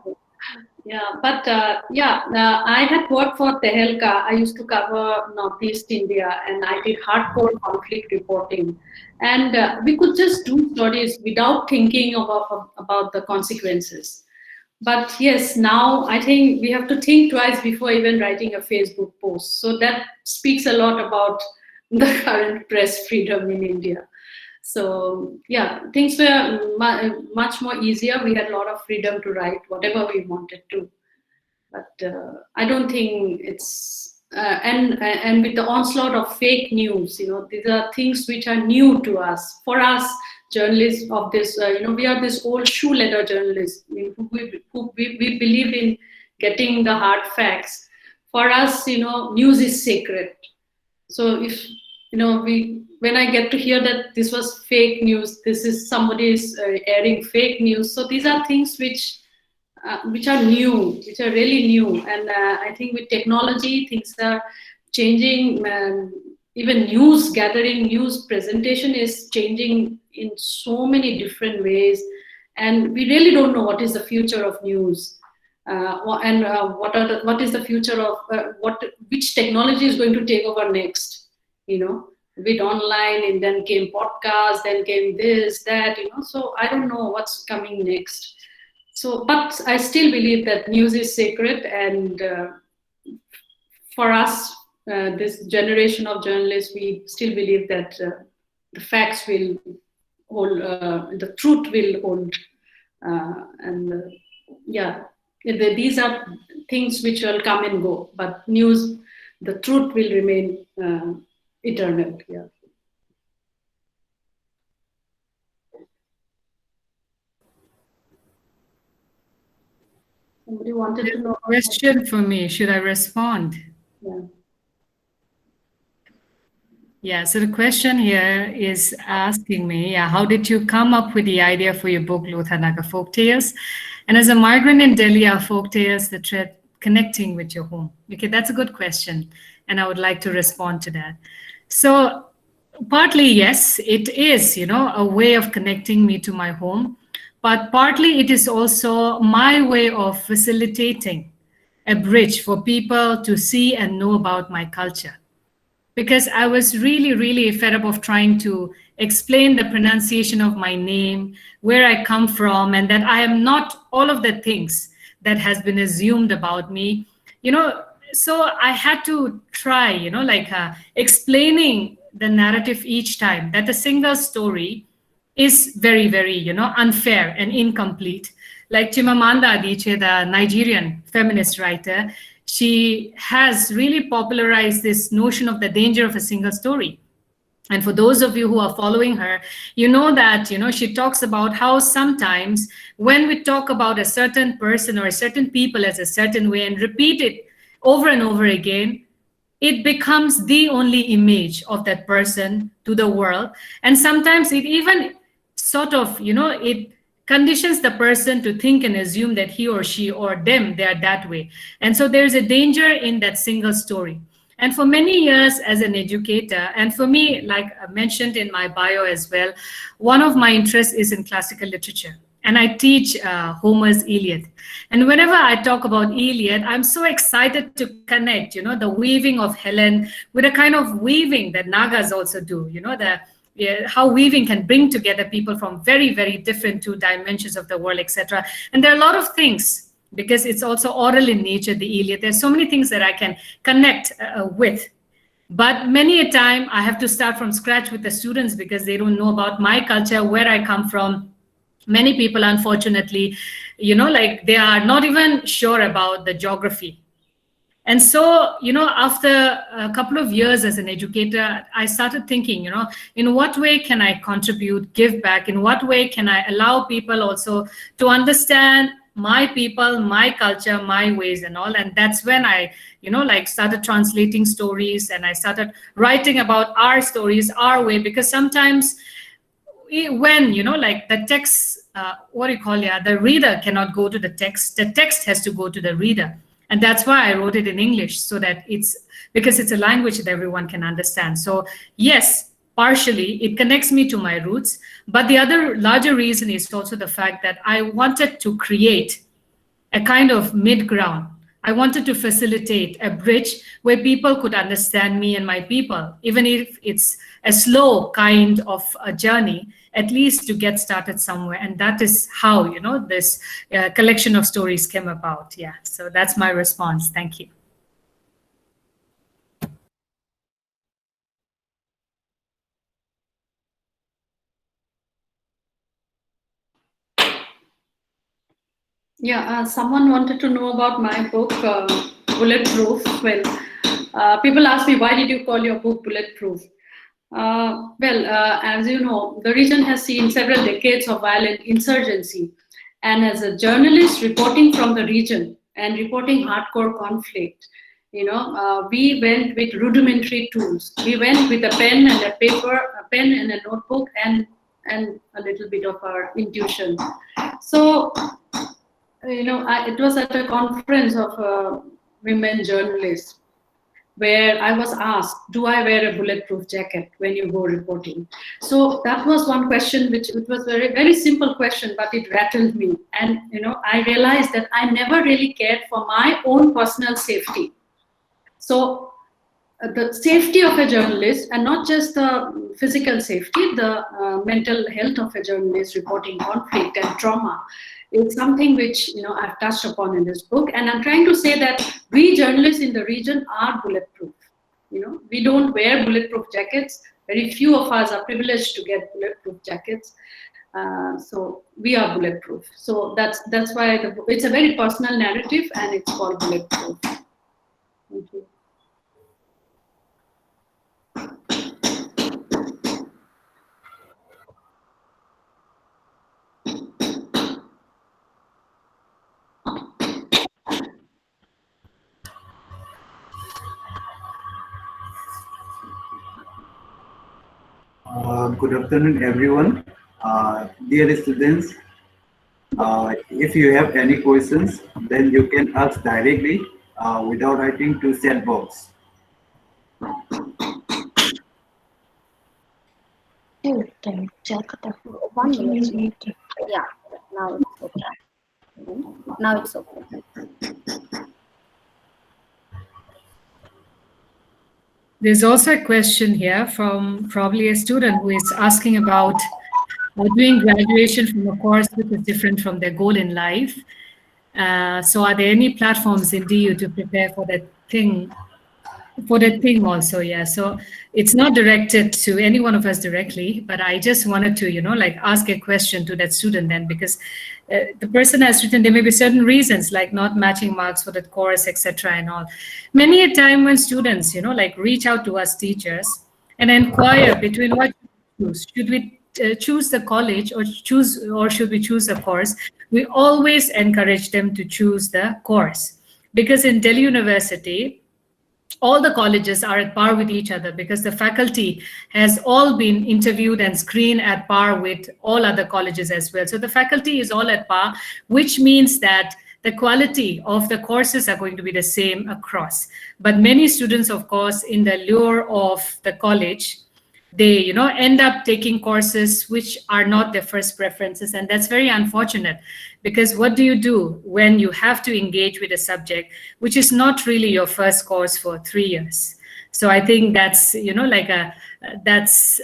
Yeah, but I had worked for Tehelka. I used to cover Northeast India, and I did hardcore conflict reporting. And we could just do stories without thinking about the consequences. But yes, now I think we have to think twice before even writing a Facebook post. So that speaks a lot about the current press freedom in India. So yeah, things were much more easier. We had a lot of freedom to write whatever we wanted to. But I don't think it's and with the onslaught of fake news, these are things which are new to us. For us, journalists of this, we are this old shoe leather journalists who we believe in getting the hard facts. For us, news is sacred. So if when I get to hear that this was fake news, this is somebody is airing fake news. So these are things which are new, which are really new. And I think with technology, things are changing. Even news gathering, news presentation is changing in so many different ways. And we really don't know what is the future of news. What is the future of which technology is going to take over next, with online, and then came podcast, then came this, that, so I don't know what's coming next. So, but I still believe that news is sacred, and for us, this generation of journalists, we still believe that the facts will hold, the truth will hold, these are things which will come and go, but news, the truth will remain eternal. Yeah. Somebody wanted to know. Question for me. Should I respond? Yeah. Yeah, so the question here is asking me, how did you come up with the idea for your book, Lothanaka Folktales? And as a migrant in Delhi, are folktales the thread connecting with your home? Okay, that's a good question, and I would like to respond to that. So partly, yes, it is, a way of connecting me to my home, but partly it is also my way of facilitating a bridge for people to see and know about my culture. Because I was really, really fed up of trying to explain the pronunciation of my name, where I come from, and that I am not all of the things that has been assumed about me. So I had to try, explaining the narrative each time, that a single story is very, very, unfair and incomplete. Like Chimamanda Adichie, the Nigerian feminist writer, she has really popularized this notion of the danger of a single story. And for those of you who are following her, you know that, she talks about how sometimes when we talk about a certain person or a certain people as a certain way and repeat it over and over again, it becomes the only image of that person to the world. And sometimes it even sort of, it conditions the person to think and assume that he or she or them, they are that way. And so there's a danger in that single story. And for many years as an educator, and for me, like I mentioned in my bio as well, one of my interests is in classical literature. And I teach Homer's Iliad. And whenever I talk about Iliad, I'm so excited to connect, the weaving of Helen with a kind of weaving that Nagas also do, how weaving can bring together people from very, very different two dimensions of the world, etc. And there are a lot of things, because it's also oral in nature, the Iliad. There's so many things that I can connect with. But many a time I have to start from scratch with the students because they don't know about my culture, where I come from. Many people, unfortunately, like they are not even sure about the geography. And so, after a couple of years as an educator, I started thinking, in what way can I contribute, give back? In what way can I allow people also to understand my people, my culture, my ways and all? And that's when I, started translating stories, and I started writing about our stories, our way, because sometimes when, like the text, the reader cannot go to the text has to go to the reader. And that's why I wrote it in English, so that because it's a language that everyone can understand. So yes, partially it connects me to my roots, but the other larger reason is also the fact that I wanted to create a kind of mid-ground. I wanted to facilitate a bridge where people could understand me and my people, even if it's a slow kind of a journey, at least to get started somewhere. And that is how, this collection of stories came about. Yeah, so that's my response. Thank you. Yeah, someone wanted to know about my book, Bulletproof. Well, people ask me, why did you call your book Bulletproof? As you know, the region has seen several decades of violent insurgency. And as a journalist reporting from the region and reporting hardcore conflict, we went with rudimentary tools. We went with a pen and a paper, a pen and a notebook, and a little bit of our intuition. So, it was at a conference of women journalists where I was asked, do I wear a bulletproof jacket when you go reporting? So that was one question, it was very, very simple question, but it rattled me. And, I realized that I never really cared for my own personal safety. So the safety of a journalist, and not just the physical safety, the mental health of a journalist reporting conflict and trauma, is something which I've touched upon in this book. And I'm trying to say that we journalists in the region are bulletproof. We don't wear bulletproof jackets. Very few of us are privileged to get bulletproof jackets. So we are bulletproof. So that's why it's a very personal narrative, and it's called Bulletproof. Thank you. Good afternoon, everyone. Dear students, if you have any questions, then you can ask directly without writing to chat box. One minute. Yeah, now it's okay. Now it's okay. There's also a question here from probably a student who is asking about doing graduation from a course which is different from their goal in life. So are there any platforms in DU to prepare for that thing? For that thing also, yeah. So it's not directed to any one of us directly, but I just wanted to, ask a question to that student then, because the person has written, there may be certain reasons like not matching marks for that course, etc. and all. Many a time when students, reach out to us teachers and inquire between what to choose. Should we choose the college or should we choose a course? We always encourage them to choose the course, because in Delhi University, all the colleges are at par with each other, because the faculty has all been interviewed and screened at par with all other colleges as well. So the faculty is all at par, which means that the quality of the courses are going to be the same across. But many students, of course, in the lure of the college, they end up taking courses which are not their first preferences, and that's very unfortunate, because what do you do when you have to engage with a subject which is not really your first course for 3 years? So I think that's that's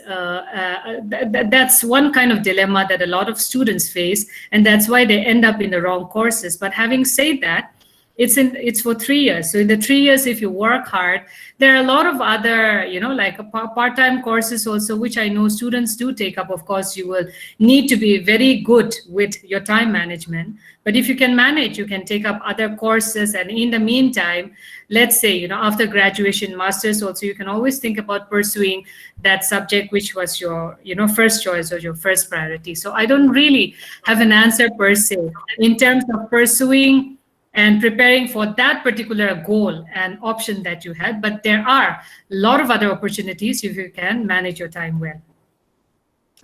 one kind of dilemma that a lot of students face, and that's why they end up in the wrong courses. But having said that, it's for 3 years. So in the 3 years, if you work hard, there are a lot of other, like part-time courses also, which I know students do take up. Of course, you will need to be very good with your time management. But if you can manage, you can take up other courses. And in the meantime, let's say, after graduation, master's also, you can always think about pursuing that subject which was your, first choice or your first priority. So I don't really have an answer per se in terms of pursuing and preparing for that particular goal and option that you had. But there are a lot of other opportunities if you can manage your time well.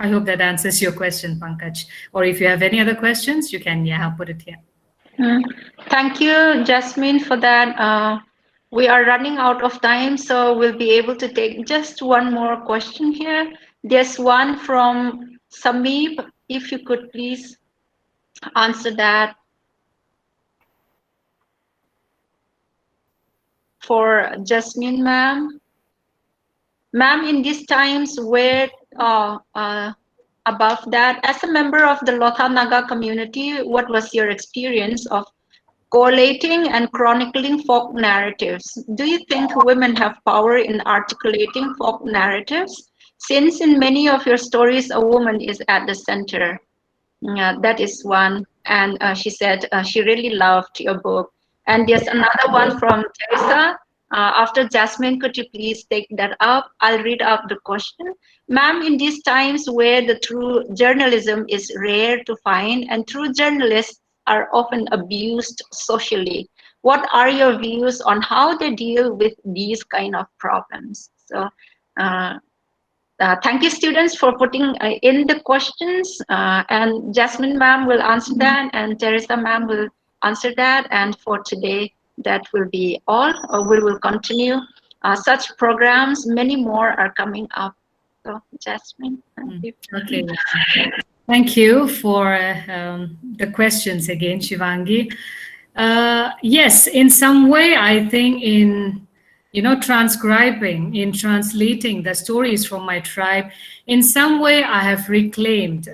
I hope that answers your question, Pankaj. Or if you have any other questions, you can, put it here. Thank you, Jasmine, for that. We are running out of time, so we'll be able to take just one more question here. There's one from Samib. If you could please answer that. For Jasmine, ma'am. Ma'am, in these times where above that, as a member of the Lotha Naga community, what was your experience of collating and chronicling folk narratives? Do you think women have power in articulating folk narratives? Since in many of your stories, a woman is at the center. That is one. And she said she really loved your book. And there's another one from Teresa. After Jasmine, could you please take that up? I'll read out the question. Ma'am, in these times where the true journalism is rare to find and true journalists are often abused socially, what are your views on how they deal with these kind of problems? So thank you, students, for putting in the questions. And Jasmine ma'am will answer that, and Teresa ma'am will answer that. And for today, that will be all. We will continue such programs. Many more are coming up. So, Jasmine, thank you. Okay. Thank you for the questions again, Shivangi. Yes, in some way, I think in transcribing, in translating the stories from my tribe, in some way I have reclaimed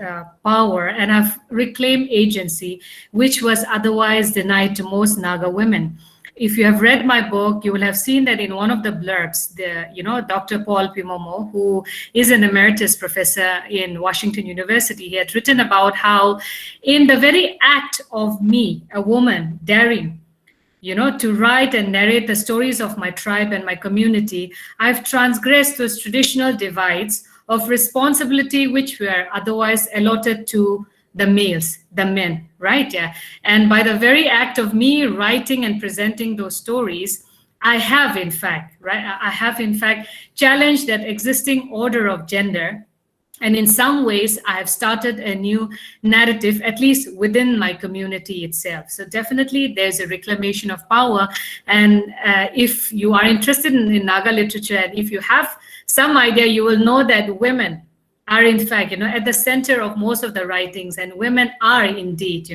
power and I've reclaimed agency, which was otherwise denied to most Naga women. If you have read my book, you will have seen that in one of the blurbs, Dr. Paul Pimomo, who is an emeritus professor in Washington University, he had written about how in the very act of me, a woman, daring to write and narrate the stories of my tribe and my community, I've transgressed those traditional divides of responsibility which were otherwise allotted to the males, the men, right? Yeah. And by the very act of me writing and presenting those stories, I have in fact challenged that existing order of gender. And in some ways, I have started a new narrative, at least within my community itself. So definitely there's a reclamation of power. And if you are interested in Naga literature, and if you have some idea, you will know that women are in fact, at the center of most of the writings, and women are indeed,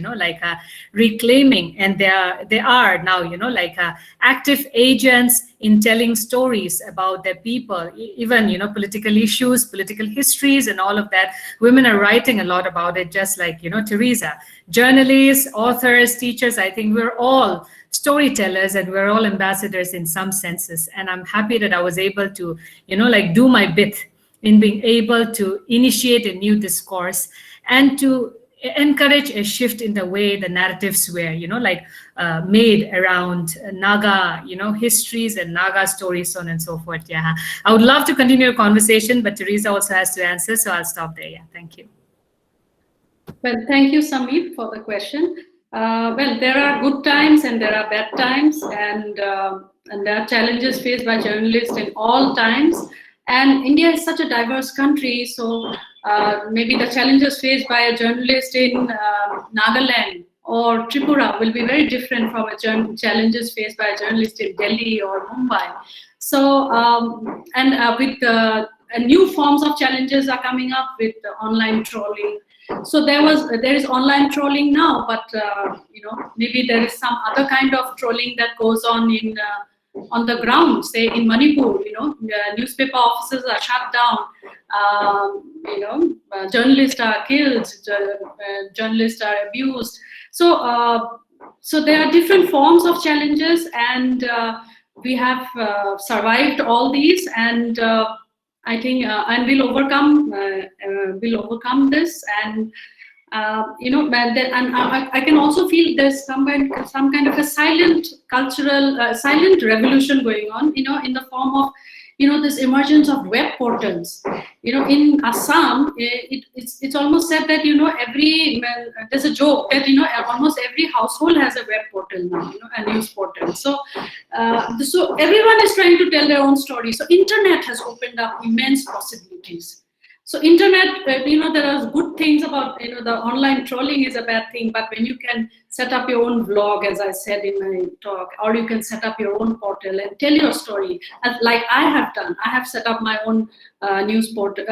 reclaiming, and they are now, active agents in telling stories about their people, even, political issues, political histories, and all of that. Women are writing a lot about it, just like, Teresa. Journalists, authors, teachers, I think we're all storytellers and we're all ambassadors in some senses. And I'm happy that I was able to, do my bit in being able to initiate a new discourse and to encourage a shift in the way the narratives were, made around Naga, histories and Naga stories, so on and so forth. Yeah, I would love to continue a conversation, but Teresa also has to answer, so I'll stop there. Yeah, thank you. Well, thank you, Samir, for the question. Well, there are good times and there are bad times, and and there are challenges faced by journalists in all times. And India is such a diverse country, so maybe the challenges faced by a journalist in Nagaland or Tripura will be very different from a challenges faced by a journalist in Delhi or Mumbai. So, with new forms of challenges are coming up with online trolling. So there is online trolling now, but maybe there is some other kind of trolling that goes on in on the ground. Say in Manipur, newspaper offices are shut down. Journalists are killed, journalists are abused. So there are different forms of challenges, and we have survived all these, and I think, and we'll overcome this, and and I can also feel there's some kind of a silent cultural, silent revolution going on, in the form of, this emergence of web portals. In Assam, it's almost said that, there's a joke that, almost every household has a web portal now, a news portal. So everyone is trying to tell their own story. So internet has opened up immense possibilities. So internet, there are good things about, the online trolling is a bad thing, but when you can set up your own blog, as I said in my talk, or you can set up your own portal and tell your story, like I have done. I have set up my own news portal,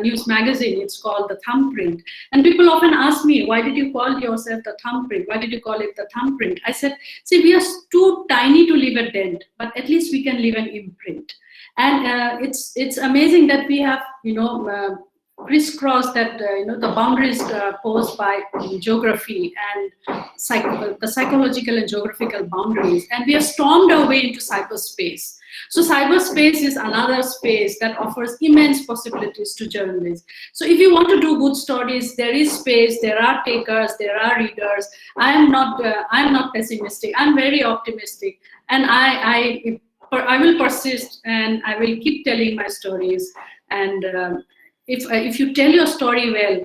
news magazine. It's called The Thumbprint. And people often ask me, why did you call yourself The Thumbprint? Why did you call it The Thumbprint? I said, see, we are too tiny to leave a dent, but at least we can leave an imprint. And it's amazing that we have, crisscrossed that, the boundaries posed by geography and the psychological and geographical boundaries, and we have stormed our way into cyberspace. So cyberspace is another space that offers immense possibilities to journalists. So if you want to do good stories, there is space, there are takers, there are readers. I am not pessimistic. I'm very optimistic, and I will persist, and I will keep telling my stories. And if you tell your story well,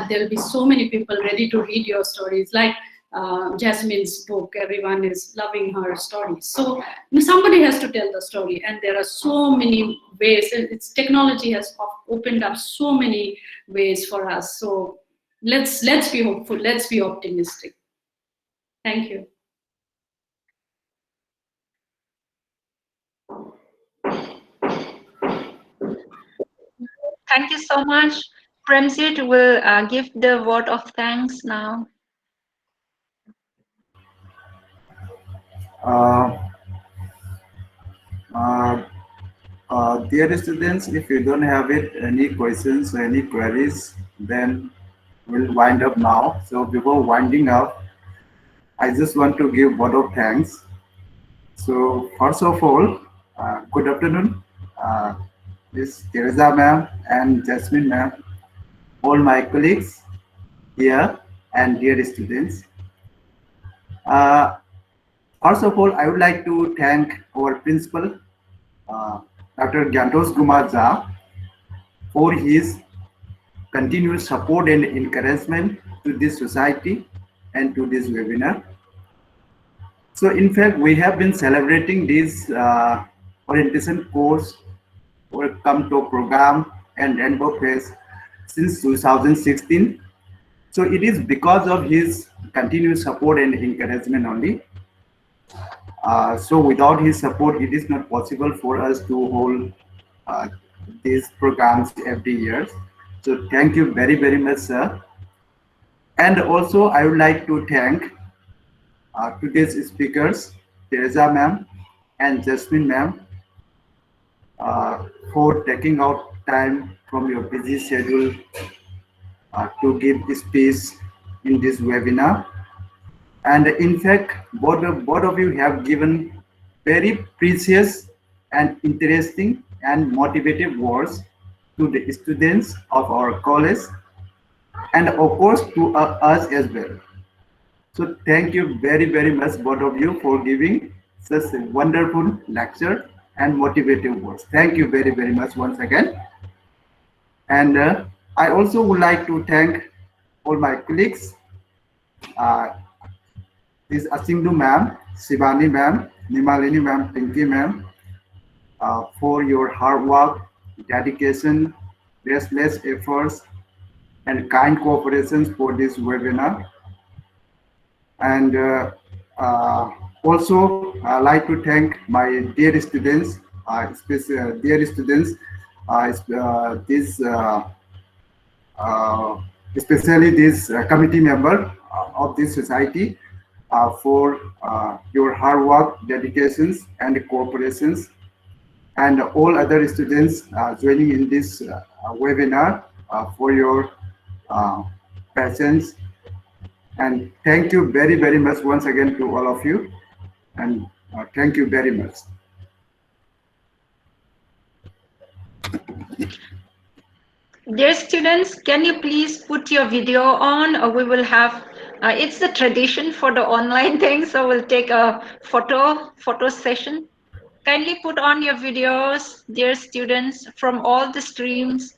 there will be so many people ready to read your stories. Like Jasmine's book, everyone is loving her stories. So somebody has to tell the story, and there are so many ways. And technology has opened up so many ways for us. So let's be hopeful. Let's be optimistic. Thank you. Thank you so much. Premjit will give the word of thanks now. Dear students, if you don't have any questions or any queries, then we'll wind up now. So before winding up, I just want to give word of thanks. So first of all, good afternoon, Ms. Teresa ma'am and Jasmine ma'am, all my colleagues here and dear students. First of all, I would like to thank our principal, Dr. Gyantosh Kumar Jha, for his continuous support and encouragement to this society and to this webinar. So in fact, we have been celebrating this orientation course or come to program and Rainbow Fest since 2016. So it is because of his continuous support and encouragement only. So without his support, it is not possible for us to hold these programs every year. So thank you very, very much, sir. And also I would like to thank today's speakers, Teresa ma'am and Jasmine ma'am, for taking out time from your busy schedule to give space in this webinar. And in fact, both of you have given very precious and interesting and motivative words to the students of our college, and of course to us as well. So thank you very, very much, both of you, for giving such a wonderful lecture and motivative words. Thank you very, very much once again. And I also would like to thank all my colleagues, this Asingdu ma'am, Shivani ma'am, Nimalini ma'am, Pinky ma'am, for your hard work, dedication, restless efforts, and kind cooperations for this webinar. And also, I'd like to thank my dear students, especially this committee member of this society for your hard work, dedications, and cooperations, and all other students joining in this webinar for your patience. And thank you very, very much once again to all of you. And thank you very much. Dear students, can you please put your video on, or we will have, it's the tradition for the online thing, so we'll take a photo session. Kindly put on your videos, dear students, from all the streams.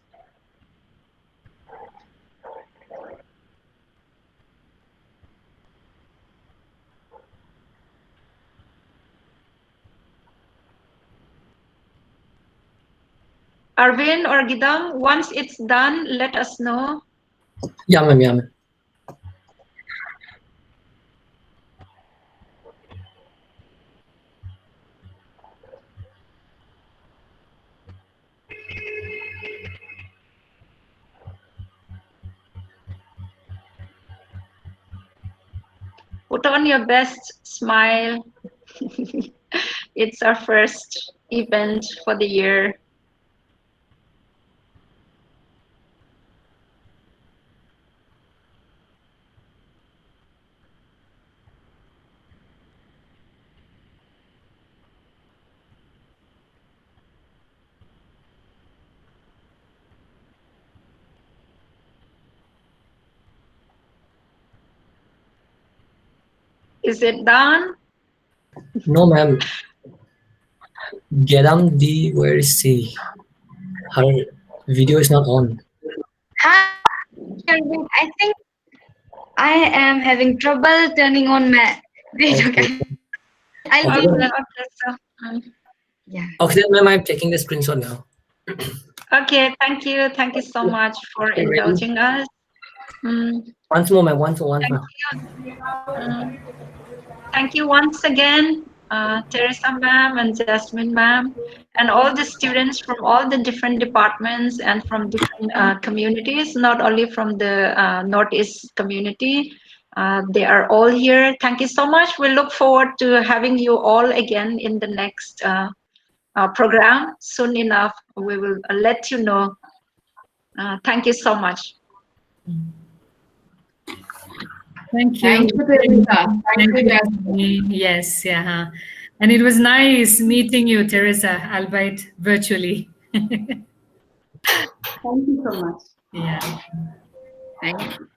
Arvin or Gidam, once it's done, let us know. Yeah, ma'am. Yeah, ma'am. Put on your best smile. It's our first event for the year. Is it done? No, ma'am. Gedam D, where is she? Her video is not on. Hi, Arvind. I think I am having trouble turning on my video Okay. camera. I'll Okay, give then. yeah. Okay, then, ma'am, I'm taking the screenshot now. Okay, thank you. Thank you so much for Okay, ready? indulging us. Once more, ma'am. Once more. Thank you once again, Teresa ma'am and Jasmine ma'am, and all the students from all the different departments and from different communities, not only from the Northeast community. They are all here. Thank you so much. We look forward to having you all again in the next program. Soon enough, we will let you know. Thank you so much. Thank you. Thank you, Teresa. Thank you, Jasmine. Yes, yeah. And it was nice meeting you, Teresa, albeit virtually. Thank you so much. Yeah. Thank you.